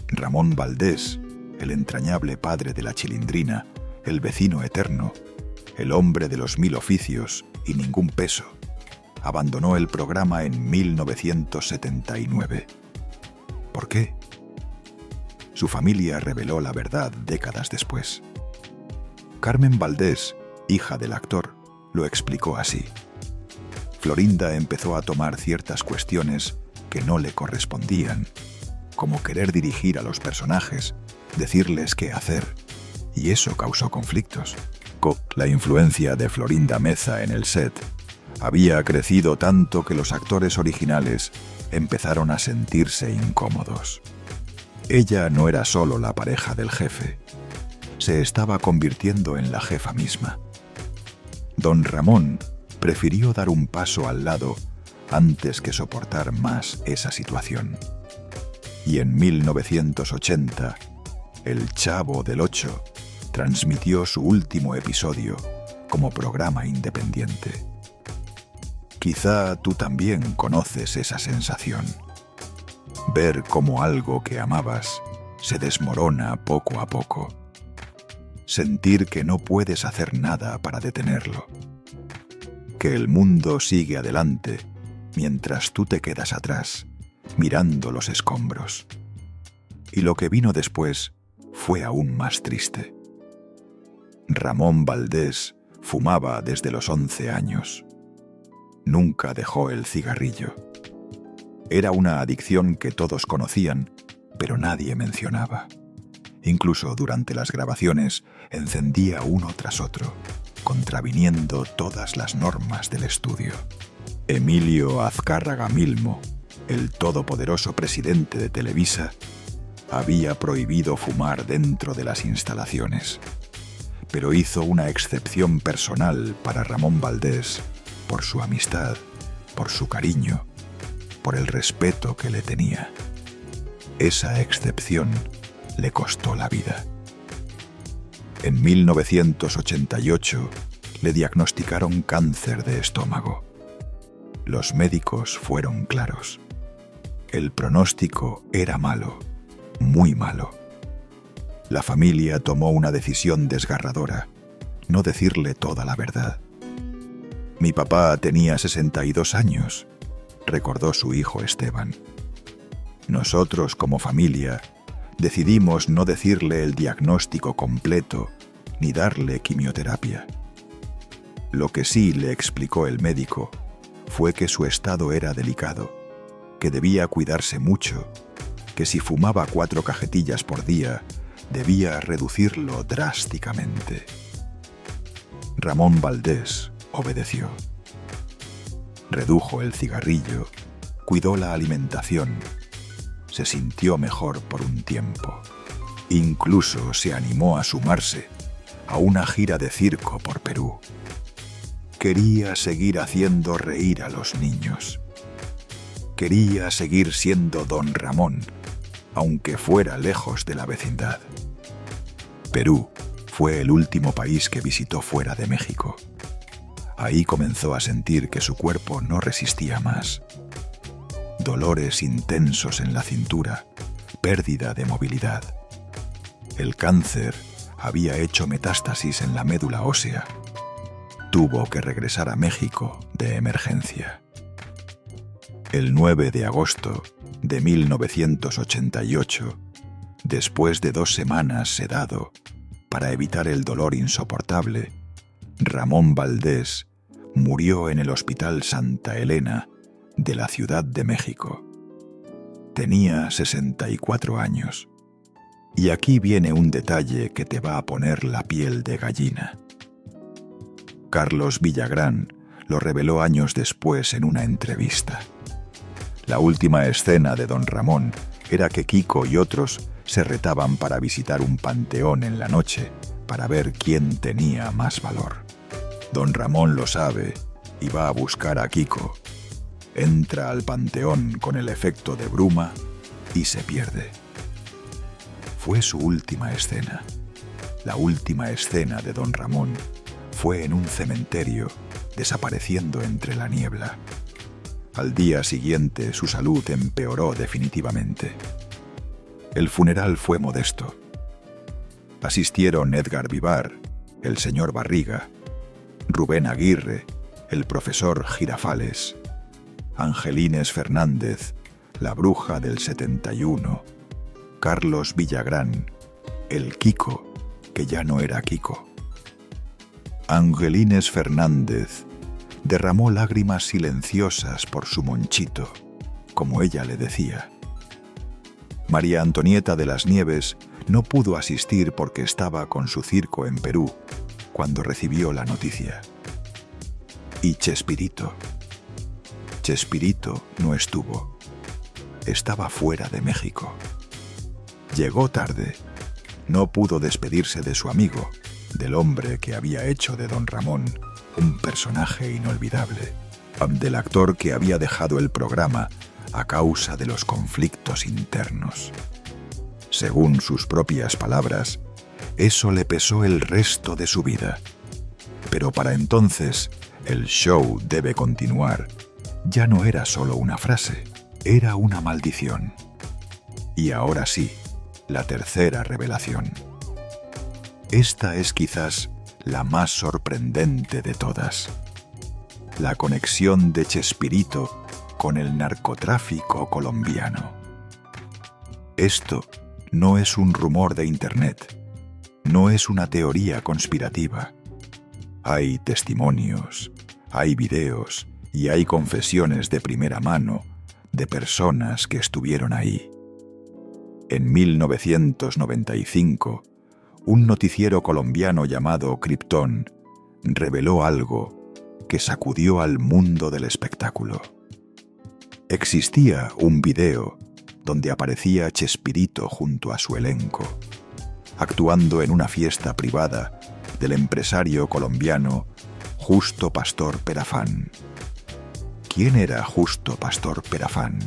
Ramón Valdés, el entrañable padre de la Chilindrina, el vecino eterno, el hombre de los 1000 oficios y ningún peso, abandonó el programa en 1979. ¿Por qué? Su familia reveló la verdad décadas después. Carmen Valdés, hija del actor, lo explicó así. Florinda empezó a tomar ciertas cuestiones que no le correspondían, como querer dirigir a los personajes, decirles qué hacer, y eso causó conflictos. La influencia de Florinda Meza en el set había crecido tanto que los actores originales empezaron a sentirse incómodos. Ella no era solo la pareja del jefe, se estaba convirtiendo en la jefa misma. Don Ramón prefirió dar un paso al lado antes que soportar más esa situación. Y en 1980, El Chavo del Ocho transmitió su último episodio como programa independiente. Quizá tú también conoces esa sensación. Ver cómo algo que amabas se desmorona poco a poco. Sentir que no puedes hacer nada para detenerlo. Que el mundo sigue adelante mientras tú te quedas atrás, mirando los escombros. Y lo que vino después fue aún más triste. Ramón Valdés fumaba desde los 11 años. Nunca dejó el cigarrillo. Era una adicción que todos conocían, pero nadie mencionaba. Incluso durante las grabaciones encendía uno tras otro, contraviniendo todas las normas del estudio. Emilio Azcárraga Milmo, el todopoderoso presidente de Televisa, había prohibido fumar dentro de las instalaciones, pero hizo una excepción personal para Ramón Valdés por su amistad, por su cariño, por el respeto que le tenía. Esa excepción le costó la vida. En 1988 le diagnosticaron cáncer de estómago. Los médicos fueron claros. El pronóstico era malo, muy malo. La familia tomó una decisión desgarradora: no decirle toda la verdad. Mi papá tenía 62 años, recordó su hijo Esteban. Nosotros, como familia, decidimos no decirle el diagnóstico completo ni darle quimioterapia. Lo que sí le explicó el médico fue que su estado era delicado, que debía cuidarse mucho, que si fumaba 4 cajetillas por día, debía reducirlo drásticamente. Ramón Valdés obedeció. Redujo el cigarrillo, cuidó la alimentación, se sintió mejor por un tiempo. Incluso se animó a sumarse a una gira de circo por Perú. Quería seguir haciendo reír a los niños. Quería seguir siendo don Ramón, aunque fuera lejos de la vecindad. Perú fue el último país que visitó fuera de México. Ahí comenzó a sentir que su cuerpo no resistía más. Dolores intensos en la cintura, pérdida de movilidad. El cáncer había hecho metástasis en la médula ósea. Tuvo que regresar a México de emergencia. El 9 de agosto de 1988, después de 2 semanas sedado, para evitar el dolor insoportable, Ramón Valdés murió en el Hospital Santa Elena de la Ciudad de México. Tenía 64 años. Y aquí viene un detalle que te va a poner la piel de gallina. Carlos Villagrán lo reveló años después en una entrevista. La última escena de don Ramón era que Kiko y otros se retaban para visitar un panteón en la noche para ver quién tenía más valor. Don Ramón lo sabe y va a buscar a Kiko. Entra al panteón con el efecto de bruma y se pierde. Fue su última escena. La última escena de don Ramón fue en un cementerio, desapareciendo entre la niebla. Al día siguiente su salud empeoró definitivamente. El funeral fue modesto. Asistieron Edgar Vivar, el señor Barriga, Rubén Aguirre, el profesor Girafales, Angelines Fernández, la bruja del 71, Carlos Villagrán, el Kiko, que ya no era Kiko. Angelines Fernández derramó lágrimas silenciosas por su Monchito, como ella le decía. María Antonieta de las Nieves no pudo asistir porque estaba con su circo en Perú cuando recibió la noticia. Y Chespirito no estuvo. Estaba fuera de México. Llegó tarde. No pudo despedirse de su amigo, del hombre que había hecho de Don Ramón un personaje inolvidable, del actor que había dejado el programa a causa de los conflictos internos. Según sus propias palabras, eso le pesó el resto de su vida. Pero para entonces, el show debe continuar. Ya no era solo una frase, era una maldición. Y ahora sí, la tercera revelación. Esta es quizás la más sorprendente de todas. La conexión de Chespirito con el narcotráfico colombiano. Esto no es un rumor de internet, no es una teoría conspirativa. Hay testimonios, hay videos y hay confesiones de primera mano de personas que estuvieron ahí. En 1995, un noticiero colombiano llamado Krypton reveló algo que sacudió al mundo del espectáculo. Existía un video donde aparecía Chespirito junto a su elenco, actuando en una fiesta privada del empresario colombiano Justo Pastor Perafán. ¿Quién era Justo Pastor Perafán?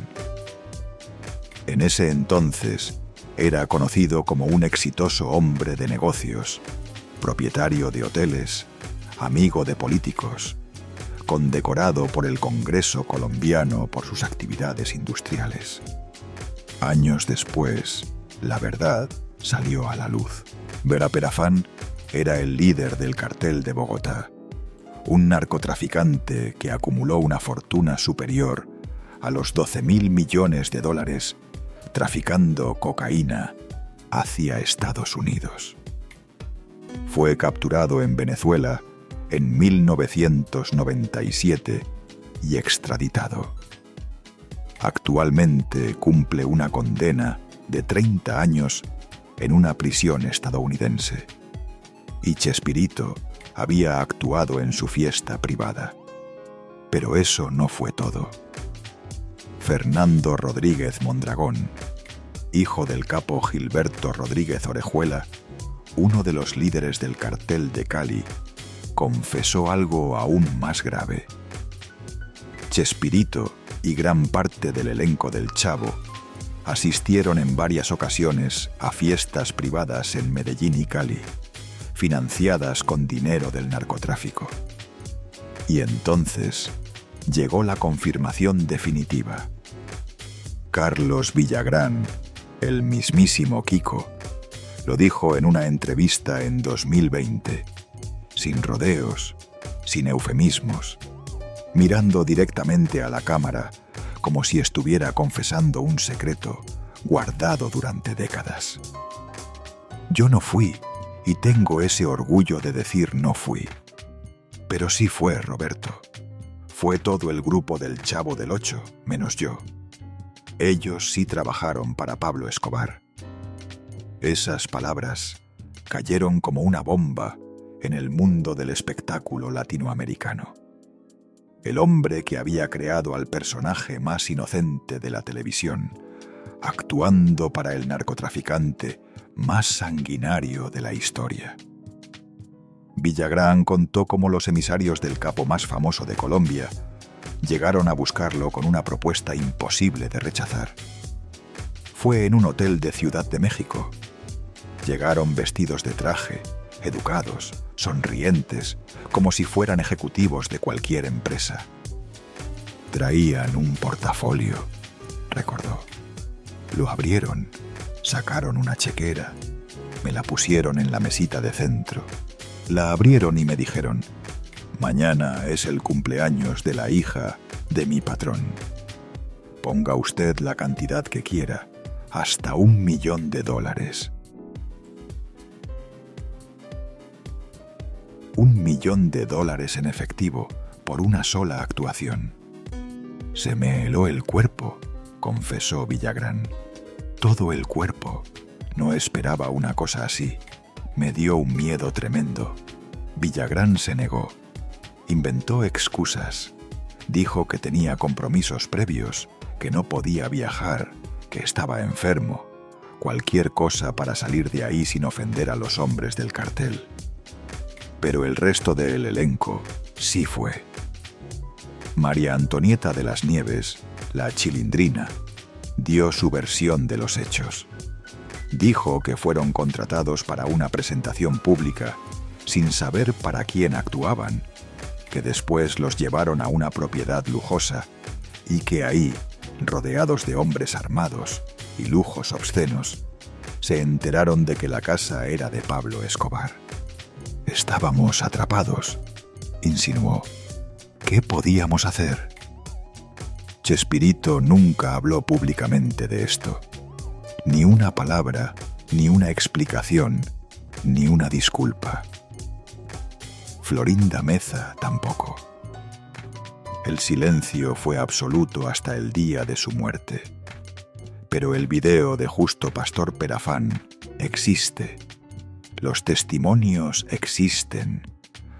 En ese entonces era conocido como un exitoso hombre de negocios, propietario de hoteles, amigo de políticos, condecorado por el Congreso colombiano por sus actividades industriales. Años después, la verdad salió a la luz. Vera Perafán era el líder del cartel de Bogotá, un narcotraficante que acumuló una fortuna superior a los 12.000 millones de dólares traficando cocaína hacia Estados Unidos. Fue capturado en Venezuela en 1997 y extraditado. Actualmente cumple una condena de 30 años en una prisión estadounidense. Y Chespirito había actuado en su fiesta privada. Pero eso no fue todo. Fernando Rodríguez Mondragón, hijo del capo Gilberto Rodríguez Orejuela, uno de los líderes del cartel de Cali, confesó algo aún más grave. Chespirito y gran parte del elenco del Chavo asistieron en varias ocasiones a fiestas privadas en Medellín y Cali, financiadas con dinero del narcotráfico. Y entonces llegó la confirmación definitiva. Carlos Villagrán, el mismísimo Kiko, lo dijo en una entrevista en 2020, sin rodeos, sin eufemismos, mirando directamente a la cámara como si estuviera confesando un secreto guardado durante décadas. Yo no fui, y tengo ese orgullo de decir no fui. Pero sí fue Roberto. Fue todo el grupo del Chavo del Ocho, menos yo. Ellos sí trabajaron para Pablo Escobar. Esas palabras cayeron como una bomba en el mundo del espectáculo latinoamericano. El hombre que había creado al personaje más inocente de la televisión, actuando para el narcotraficante más sanguinario de la historia. Villagrán contó cómo los emisarios del capo más famoso de Colombia llegaron a buscarlo con una propuesta imposible de rechazar. Fue en un hotel de Ciudad de México. Llegaron vestidos de traje, educados, sonrientes, como si fueran ejecutivos de cualquier empresa. Traían un portafolio, recordó. Lo abrieron, sacaron una chequera, me la pusieron en la mesita de centro. La abrieron y me dijeron: mañana es el cumpleaños de la hija de mi patrón. Ponga usted la cantidad que quiera, hasta $1.000.000. $1.000.000 en efectivo por una sola actuación. Se me heló el cuerpo, confesó Villagrán. Todo el cuerpo. No esperaba una cosa así. Me dio un miedo tremendo. Villagrán se negó. Inventó excusas. Dijo que tenía compromisos previos, que no podía viajar, que estaba enfermo. Cualquier cosa para salir de ahí sin ofender a los hombres del cartel. Pero el resto del elenco sí fue. María Antonieta de las Nieves, la Chilindrina, dio su versión de los hechos. Dijo que fueron contratados para una presentación pública sin saber para quién actuaban, que después los llevaron a una propiedad lujosa y que ahí, rodeados de hombres armados y lujos obscenos, se enteraron de que la casa era de Pablo Escobar. Estábamos atrapados, insinuó. ¿Qué podíamos hacer? Chespirito nunca habló públicamente de esto. Ni una palabra, ni una explicación, ni una disculpa. Florinda Meza tampoco. El silencio fue absoluto hasta el día de su muerte. Pero el video de Justo Pastor Perafán existe. Los testimonios existen.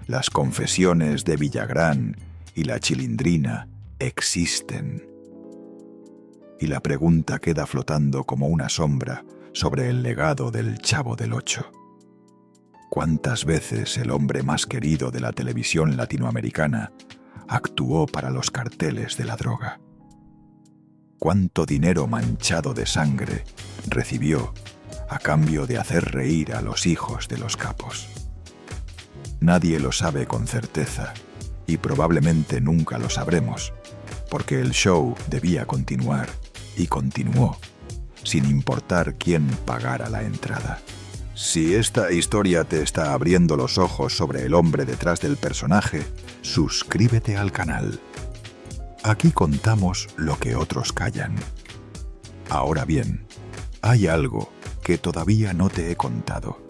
Las confesiones de Villagrán y la Chilindrina existen. Y la pregunta queda flotando como una sombra sobre el legado del Chavo del Ocho. ¿Cuántas veces el hombre más querido de la televisión latinoamericana actuó para los carteles de la droga? ¿Cuánto dinero manchado de sangre recibió a cambio de hacer reír a los hijos de los capos? Nadie lo sabe con certeza y probablemente nunca lo sabremos, porque el show debía continuar y continuó, sin importar quién pagara la entrada. Si esta historia te está abriendo los ojos sobre el hombre detrás del personaje, suscríbete al canal. Aquí contamos lo que otros callan. Ahora bien, hay algo que todavía no te he contado.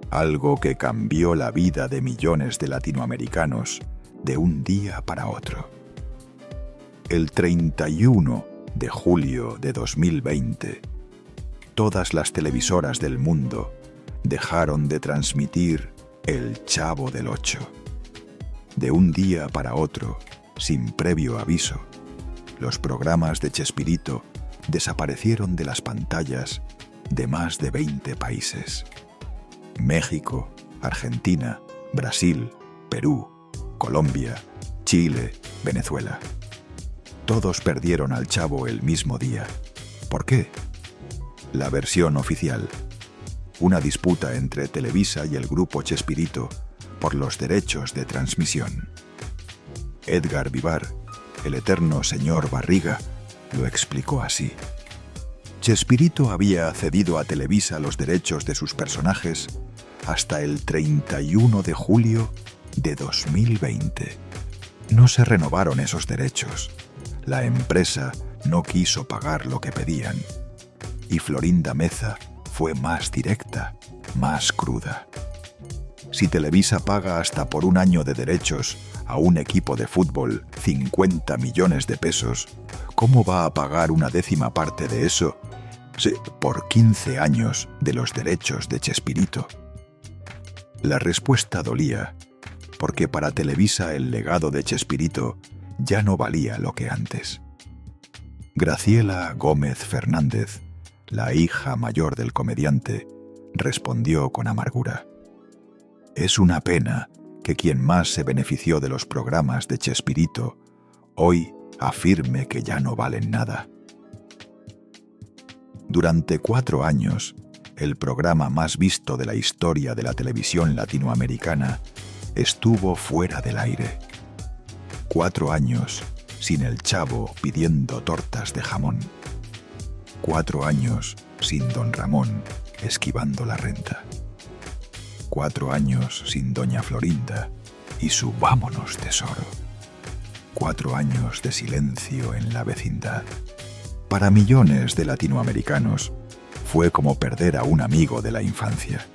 Algo que cambió la vida de millones de latinoamericanos de un día para otro. El 31 de julio de 2020, todas las televisoras del mundo dejaron de transmitir El Chavo del Ocho. De un día para otro, sin previo aviso, los programas de Chespirito desaparecieron de las pantallas de más de 20 países. México, Argentina, Brasil, Perú, Colombia, Chile, Venezuela. Todos perdieron al Chavo el mismo día. ¿Por qué? La versión oficial: una disputa entre Televisa y el grupo Chespirito por los derechos de transmisión. Edgar Vivar, el eterno señor Barriga, lo explicó así. Chespirito había cedido a Televisa los derechos de sus personajes hasta el 31 de julio de 2020. No se renovaron esos derechos. La empresa no quiso pagar lo que pedían. Y Florinda Meza fue más directa, más cruda. Si Televisa paga hasta por un año de derechos a un equipo de fútbol 50 millones de pesos, ¿cómo va a pagar una décima parte de eso? Sí, por 15 años de los derechos de Chespirito. La respuesta dolía, porque para Televisa el legado de Chespirito ya no valía lo que antes. Graciela Gómez Fernández, la hija mayor del comediante, respondió con amargura: es una pena que quien más se benefició de los programas de Chespirito hoy afirme que ya no valen nada. Durante 4 años, el programa más visto de la historia de la televisión latinoamericana estuvo fuera del aire. 4 años sin el Chavo pidiendo tortas de jamón. 4 años sin don Ramón esquivando la renta. 4 años sin doña Florinda y su vámonos tesoro. 4 años de silencio en la vecindad. Para millones de latinoamericanos fue como perder a un amigo de la infancia.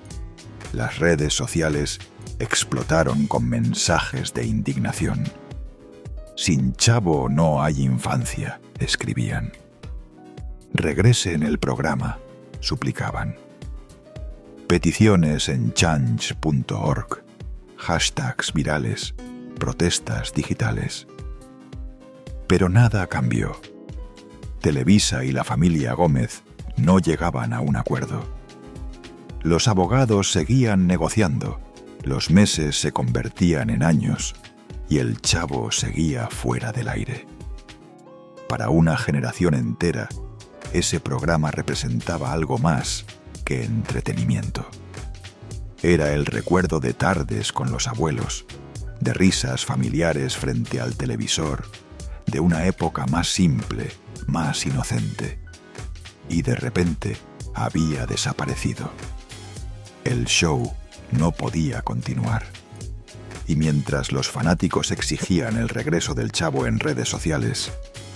Las redes sociales explotaron con mensajes de indignación. Sin Chavo no hay infancia, escribían. Regrese en el programa, suplicaban. Peticiones en change.org, hashtags virales, protestas digitales. Pero nada cambió. Televisa y la familia Gómez no llegaban a un acuerdo. Los abogados seguían negociando, los meses se convertían en años y el Chavo seguía fuera del aire. Para una generación entera, ese programa representaba algo más que entretenimiento. Era el recuerdo de tardes con los abuelos, de risas familiares frente al televisor, de una época más simple, más inocente. Y de repente había desaparecido. El show no podía continuar. Y mientras los fanáticos exigían el regreso del Chavo en redes sociales,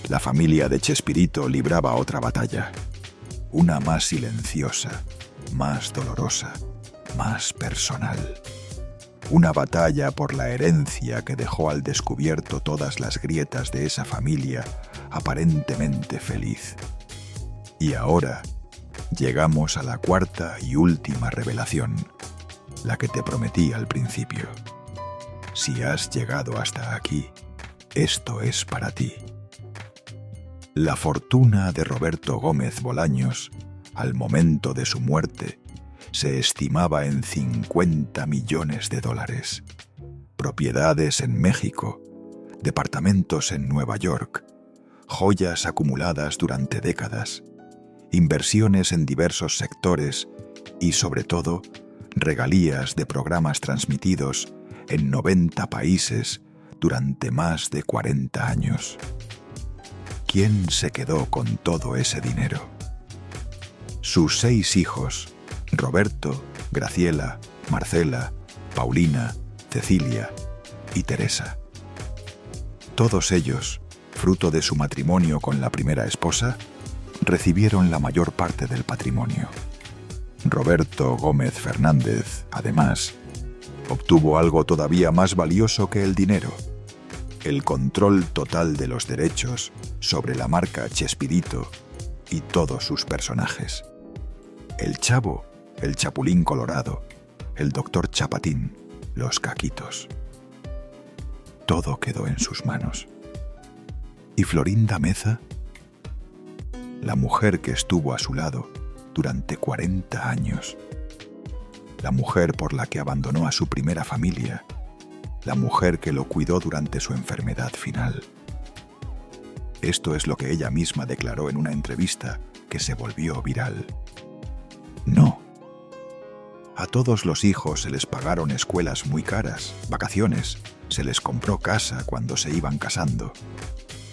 la familia de Chespirito libraba otra batalla. Una más silenciosa, más dolorosa, más personal. Una batalla por la herencia que dejó al descubierto todas las grietas de esa familia aparentemente feliz. Y ahora llegamos a la cuarta y última revelación, la que te prometí al principio. Si has llegado hasta aquí, esto es para ti. La fortuna de Roberto Gómez Bolaños, al momento de su muerte, se estimaba en $50 millones. Propiedades en México, departamentos en Nueva York, joyas acumuladas durante décadas, inversiones en diversos sectores y, sobre todo, regalías de programas transmitidos en 90 países durante más de 40 años. ¿Quién se quedó con todo ese dinero? Sus 6 hijos, Roberto, Graciela, Marcela, Paulina, Cecilia y Teresa. Todos ellos, fruto de su matrimonio con la primera esposa, recibieron la mayor parte del patrimonio. Roberto Gómez Fernández, además, obtuvo algo todavía más valioso que el dinero: el control total de los derechos sobre la marca Chespirito y todos sus personajes. El Chavo, el Chapulín Colorado, el Doctor Chapatín, los Caquitos. Todo quedó en sus manos. ¿Y Florinda Meza? La mujer que estuvo a su lado durante 40 años. La mujer por la que abandonó a su primera familia. La mujer que lo cuidó durante su enfermedad final. Esto es lo que ella misma declaró en una entrevista que se volvió viral. No. A todos los hijos se les pagaron escuelas muy caras, vacaciones, se les compró casa cuando se iban casando.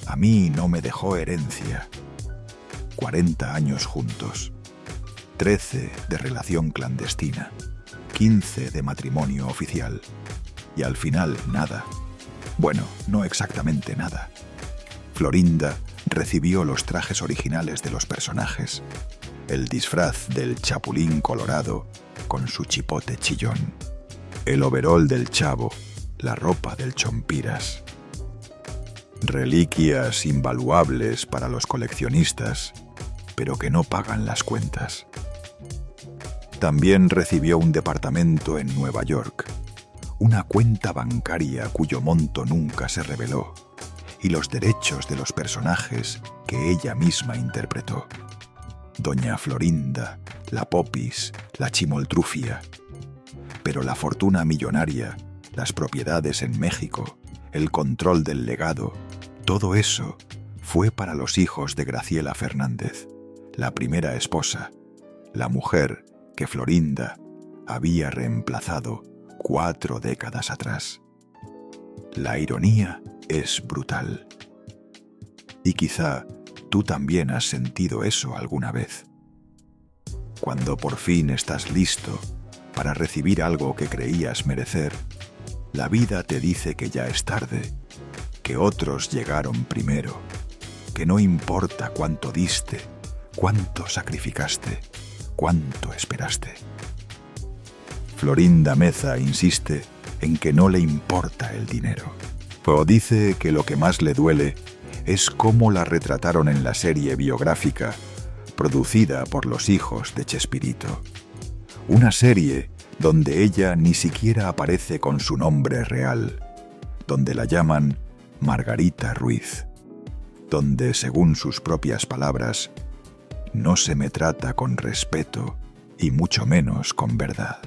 A mí no me dejó herencia. 40 años juntos. 13 de relación clandestina. 15 de matrimonio oficial. Y al final nada. Bueno, no exactamente nada. Florinda recibió los trajes originales de los personajes. El disfraz del Chapulín Colorado con su chipote chillón. El overol del Chavo, la ropa del Chompiras. Reliquias invaluables para los coleccionistas, pero que no pagan las cuentas. También recibió un departamento en Nueva York, una cuenta bancaria cuyo monto nunca se reveló, y los derechos de los personajes que ella misma interpretó. Doña Florinda, la Popis, la Chimoltrufia. Pero la fortuna millonaria, las propiedades en México, el control del legado, todo eso fue para los hijos de Graciela Fernández, la primera esposa, la mujer que Florinda había reemplazado 4 décadas atrás. La ironía es brutal. Y quizá tú también has sentido eso alguna vez. Cuando por fin estás listo para recibir algo que creías merecer, la vida te dice que ya es tarde, que otros llegaron primero, que no importa cuánto diste, cuánto sacrificaste, cuánto esperaste. Florinda Meza insiste en que no le importa el dinero, pero dice que lo que más le duele es cómo la retrataron en la serie biográfica producida por los hijos de Chespirito. Una serie donde ella ni siquiera aparece con su nombre real, donde la llaman Margarita Ruiz, donde, según sus propias palabras, no se me trata con respeto y mucho menos con verdad.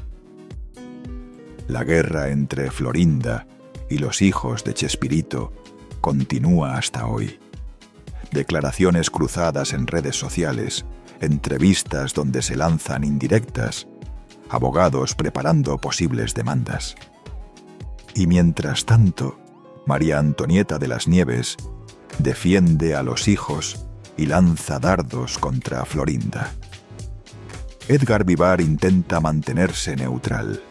La guerra entre Florinda y los hijos de Chespirito continúa hasta hoy. Declaraciones cruzadas en redes sociales, entrevistas donde se lanzan indirectas, abogados preparando posibles demandas. Y mientras tanto, María Antonieta de las Nieves defiende a los hijos y lanza dardos contra Florinda. Edgar Vivar intenta mantenerse neutral.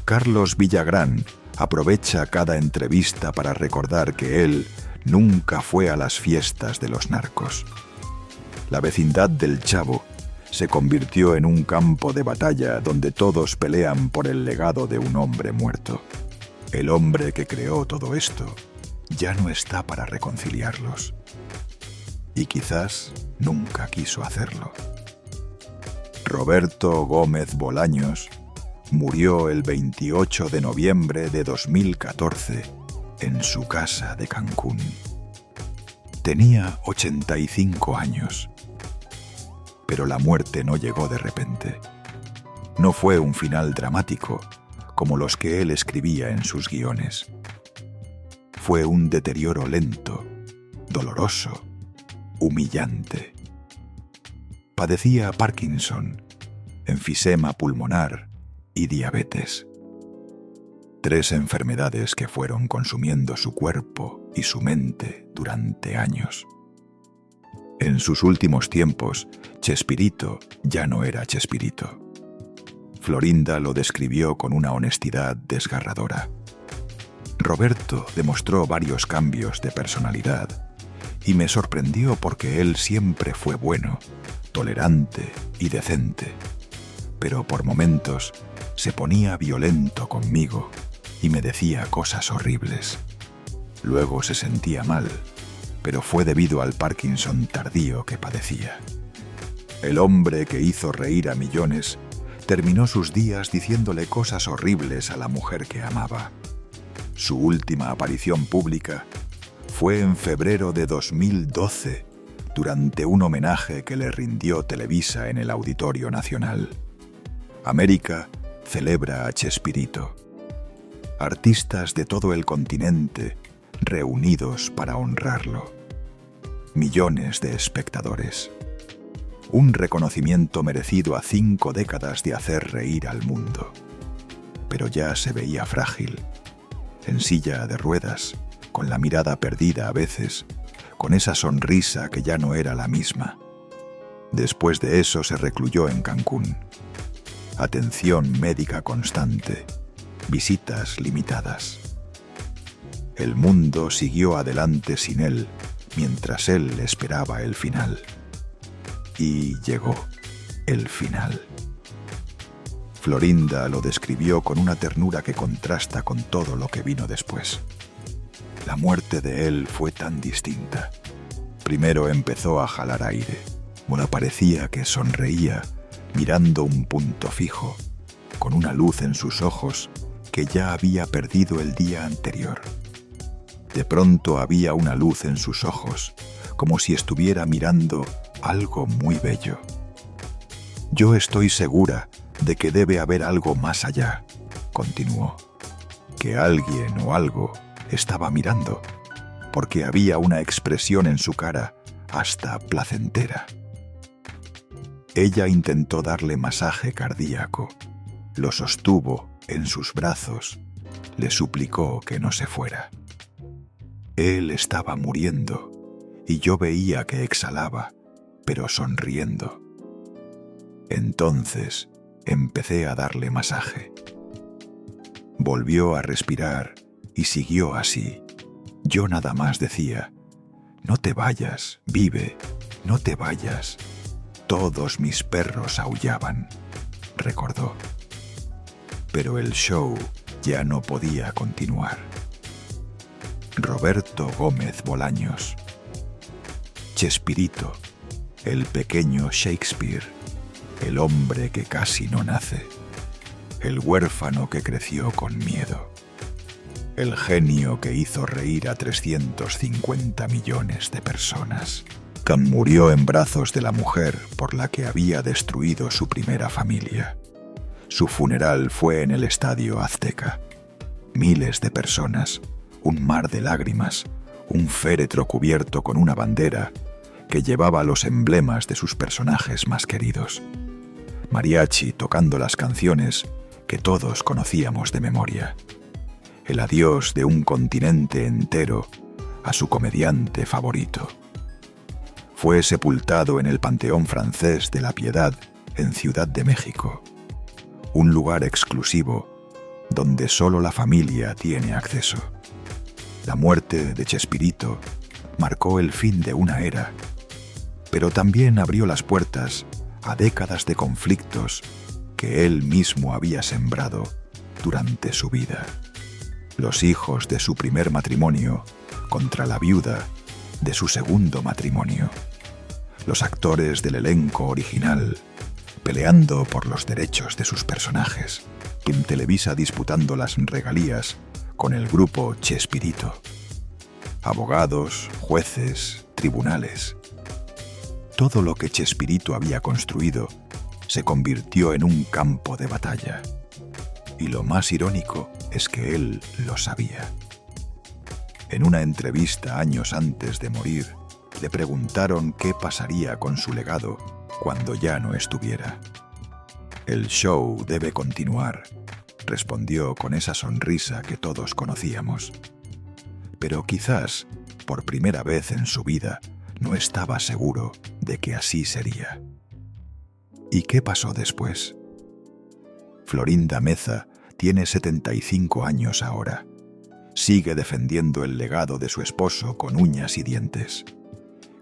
Carlos Villagrán aprovecha cada entrevista para recordar que él nunca fue a las fiestas de los narcos. La vecindad del Chavo se convirtió en un campo de batalla donde todos pelean por el legado de un hombre muerto. El hombre que creó todo esto ya no está para reconciliarlos. Y quizás nunca quiso hacerlo. Roberto Gómez Bolaños murió el 28 de noviembre de 2014 en su casa de Cancún. Tenía 85 años. Pero la muerte no llegó de repente. No fue un final dramático como los que él escribía en sus guiones. Fue un deterioro lento, doloroso, humillante. Padecía Parkinson, enfisema pulmonar y diabetes. 3 enfermedades que fueron consumiendo su cuerpo y su mente durante años. En sus últimos tiempos, Chespirito ya no era Chespirito. Florinda lo describió con una honestidad desgarradora. Roberto demostró varios cambios de personalidad y me sorprendió porque él siempre fue bueno, tolerante y decente. Pero por momentos se ponía violento conmigo y me decía cosas horribles. Luego se sentía mal, pero fue debido al Parkinson tardío que padecía. El hombre que hizo reír a millones terminó sus días diciéndole cosas horribles a la mujer que amaba. Su última aparición pública fue en febrero de 2012, durante un homenaje que le rindió Televisa en el Auditorio Nacional. América celebra a Chespirito. Artistas de todo el continente reunidos para honrarlo. Millones de espectadores. Un reconocimiento merecido a 5 décadas de hacer reír al mundo. Pero ya se veía frágil, en silla de ruedas, con la mirada perdida a veces, con esa sonrisa que ya no era la misma. Después de eso se recluyó en Cancún. Atención médica constante, visitas limitadas. El mundo siguió adelante sin él, mientras él esperaba el final. Y llegó el final. Florinda lo describió con una ternura que contrasta con todo lo que vino después. La muerte de él fue tan distinta. Primero empezó a jalar aire. Bueno, parecía que sonreía, mirando un punto fijo, con una luz en sus ojos que ya había perdido el día anterior. De pronto había una luz en sus ojos, como si estuviera mirando algo muy bello. Yo estoy segura de que debe haber algo más allá, continuó, que alguien o algo estaba mirando, porque había una expresión en su cara hasta placentera. Ella intentó darle masaje cardíaco, lo sostuvo en sus brazos, le suplicó que no se fuera. Él estaba muriendo y yo veía que exhalaba, pero sonriendo. Entonces empecé a darle masaje. Volvió a respirar y siguió así. Yo nada más decía: «No te vayas, vive, no te vayas». Todos mis perros aullaban, recordó. Pero el show ya no podía continuar. Roberto Gómez Bolaños. Chespirito, el pequeño Shakespeare, el hombre que casi no nace, el huérfano que creció con miedo, el genio que hizo reír a 350 millones de personas. Murió en brazos de la mujer por la que había destruido su primera familia. Su funeral fue en el Estadio Azteca. Miles de personas, un mar de lágrimas, un féretro cubierto con una bandera que llevaba los emblemas de sus personajes más queridos. Mariachi tocando las canciones que todos conocíamos de memoria. El adiós de un continente entero a su comediante favorito. Fue sepultado en el Panteón Francés de la Piedad, en Ciudad de México, un lugar exclusivo donde solo la familia tiene acceso. La muerte de Chespirito marcó el fin de una era, pero también abrió las puertas a décadas de conflictos que él mismo había sembrado durante su vida. Los hijos de su primer matrimonio contra la viuda de su segundo matrimonio. Los actores del elenco original peleando por los derechos de sus personajes. En Televisa disputando las regalías con el grupo Chespirito. Abogados, jueces, tribunales. Todo lo que Chespirito había construido se convirtió en un campo de batalla. Y lo más irónico es que él lo sabía. En una entrevista años antes de morir, le preguntaron qué pasaría con su legado cuando ya no estuviera. «El show debe continuar», respondió con esa sonrisa que todos conocíamos. Pero quizás, por primera vez en su vida, no estaba seguro de que así sería. ¿Y qué pasó después? Florinda Meza tiene 75 años ahora. Sigue defendiendo el legado de su esposo con uñas y dientes.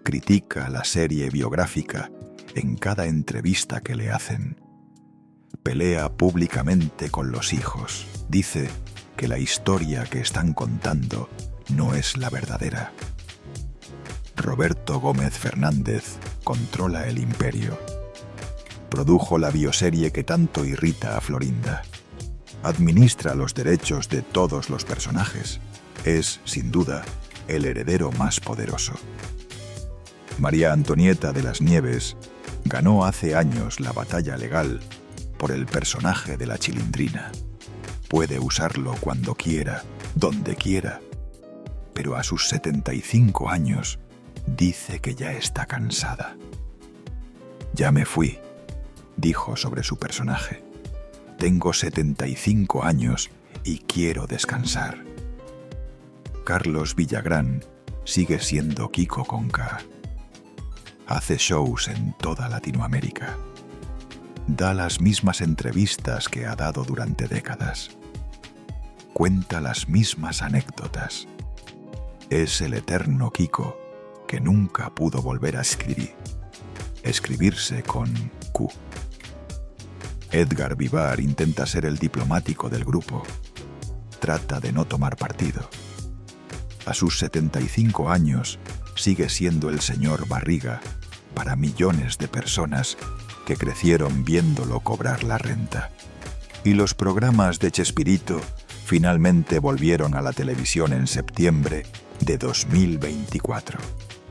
Critica la serie biográfica en cada entrevista que le hacen. Pelea públicamente con los hijos. Dice que la historia que están contando no es la verdadera. Roberto Gómez Fernández controla el imperio. Produjo la bioserie que tanto irrita a Florinda. Administra los derechos de todos los personajes. Es, sin duda, el heredero más poderoso. María Antonieta de las Nieves ganó hace años la batalla legal por el personaje de la Chilindrina. Puede usarlo cuando quiera, donde quiera, pero a sus 75 años dice que ya está cansada. «Ya me fui», dijo sobre su personaje. «Tengo 75 años y quiero descansar». Carlos Villagrán sigue siendo Kiko con K. Hace shows en toda Latinoamérica. Da las mismas entrevistas que ha dado durante décadas. Cuenta las mismas anécdotas. Es el eterno Kiko que nunca pudo volver a escribir. Escribirse con Q. Edgar Vivar intenta ser el diplomático del grupo. Trata de no tomar partido. A sus 75 años sigue siendo el señor Barriga para millones de personas que crecieron viéndolo cobrar la renta. Y los programas de Chespirito finalmente volvieron a la televisión en septiembre de 2024.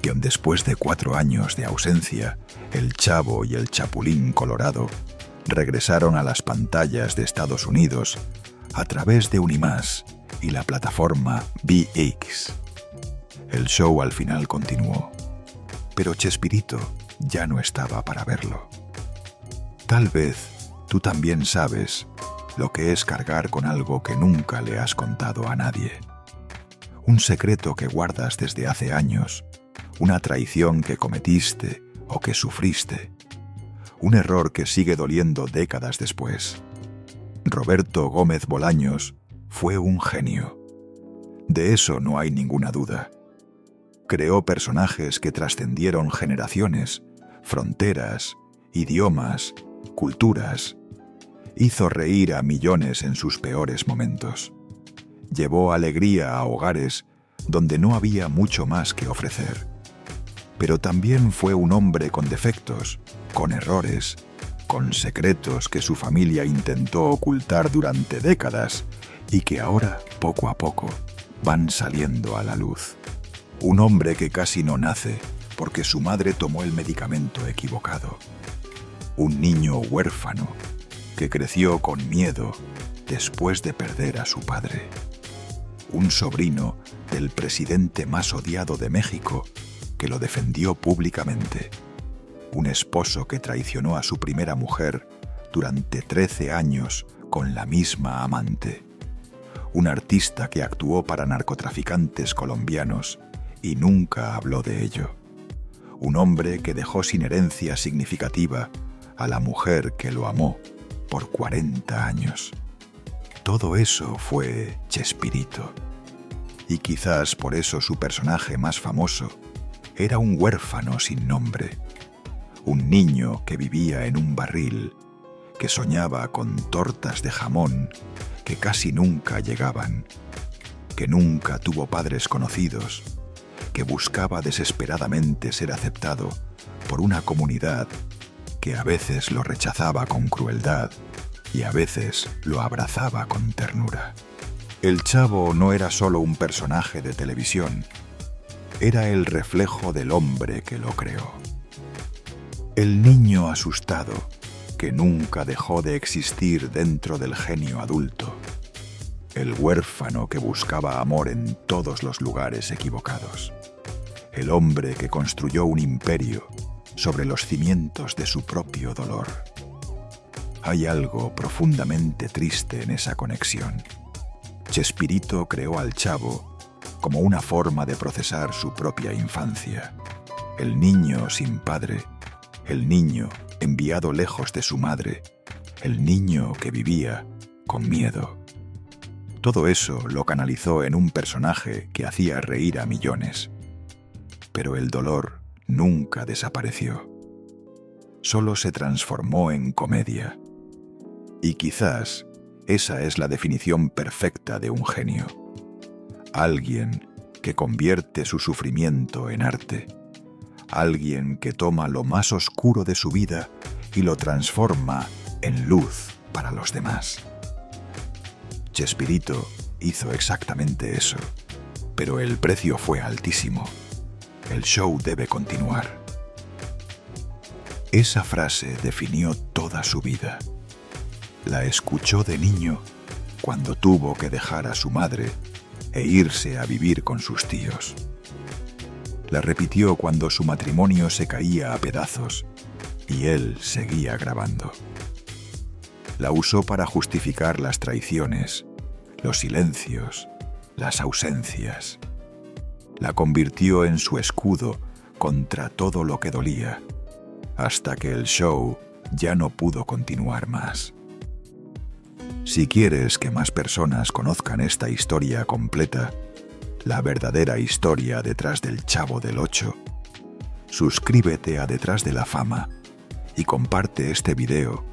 Que después de 4 años de ausencia, El Chavo y El Chapulín Colorado regresaron a las pantallas de Estados Unidos a través de Unimás y la plataforma VX. El show al final continuó, pero Chespirito ya no estaba para verlo. Tal vez tú también sabes lo que es cargar con algo que nunca le has contado a nadie. Un secreto que guardas desde hace años, una traición que cometiste o que sufriste, un error que sigue doliendo décadas después. Roberto Gómez Bolaños fue un genio. De eso no hay ninguna duda. Creó personajes que trascendieron generaciones, fronteras, idiomas, culturas. Hizo reír a millones en sus peores momentos. Llevó alegría a hogares donde no había mucho más que ofrecer. Pero también fue un hombre con defectos, con errores, con secretos que su familia intentó ocultar durante décadas y que ahora, poco a poco, van saliendo a la luz. Un hombre que casi no nace porque su madre tomó el medicamento equivocado. Un niño huérfano que creció con miedo después de perder a su padre. Un sobrino del presidente más odiado de México que lo defendió públicamente. Un esposo que traicionó a su primera mujer durante 13 años con la misma amante. Un artista que actuó para narcotraficantes colombianos y nunca habló de ello. Un hombre que dejó sin herencia significativa a la mujer que lo amó por 40 años. Todo eso fue Chespirito. Y quizás por eso su personaje más famoso era un huérfano sin nombre. Un niño que vivía en un barril, que soñaba con tortas de jamón que casi nunca llegaban, que nunca tuvo padres conocidos, que buscaba desesperadamente ser aceptado por una comunidad que a veces lo rechazaba con crueldad y a veces lo abrazaba con ternura. El Chavo no era solo un personaje de televisión, era el reflejo del hombre que lo creó. El niño asustado que nunca dejó de existir dentro del genio adulto. El huérfano que buscaba amor en todos los lugares equivocados. El hombre que construyó un imperio sobre los cimientos de su propio dolor. Hay algo profundamente triste en esa conexión. Chespirito creó al Chavo como una forma de procesar su propia infancia. El niño sin padre, el niño enviado lejos de su madre, el niño que vivía con miedo. Todo eso lo canalizó en un personaje que hacía reír a millones. Pero el dolor nunca desapareció. Solo se transformó en comedia. Y quizás esa es la definición perfecta de un genio. Alguien que convierte su sufrimiento en arte. Alguien que toma lo más oscuro de su vida y lo transforma en luz para los demás. Chespirito hizo exactamente eso, pero el precio fue altísimo. El show debe continuar. Esa frase definió toda su vida. La escuchó de niño cuando tuvo que dejar a su madre e irse a vivir con sus tíos. La repitió cuando su matrimonio se caía a pedazos y él seguía grabando. La usó para justificar las traiciones, los silencios, las ausencias. La convirtió en su escudo contra todo lo que dolía, hasta que el show ya no pudo continuar más. Si quieres que más personas conozcan esta historia completa, la verdadera historia detrás del Chavo del Ocho, suscríbete a Detrás de la Fama y comparte este video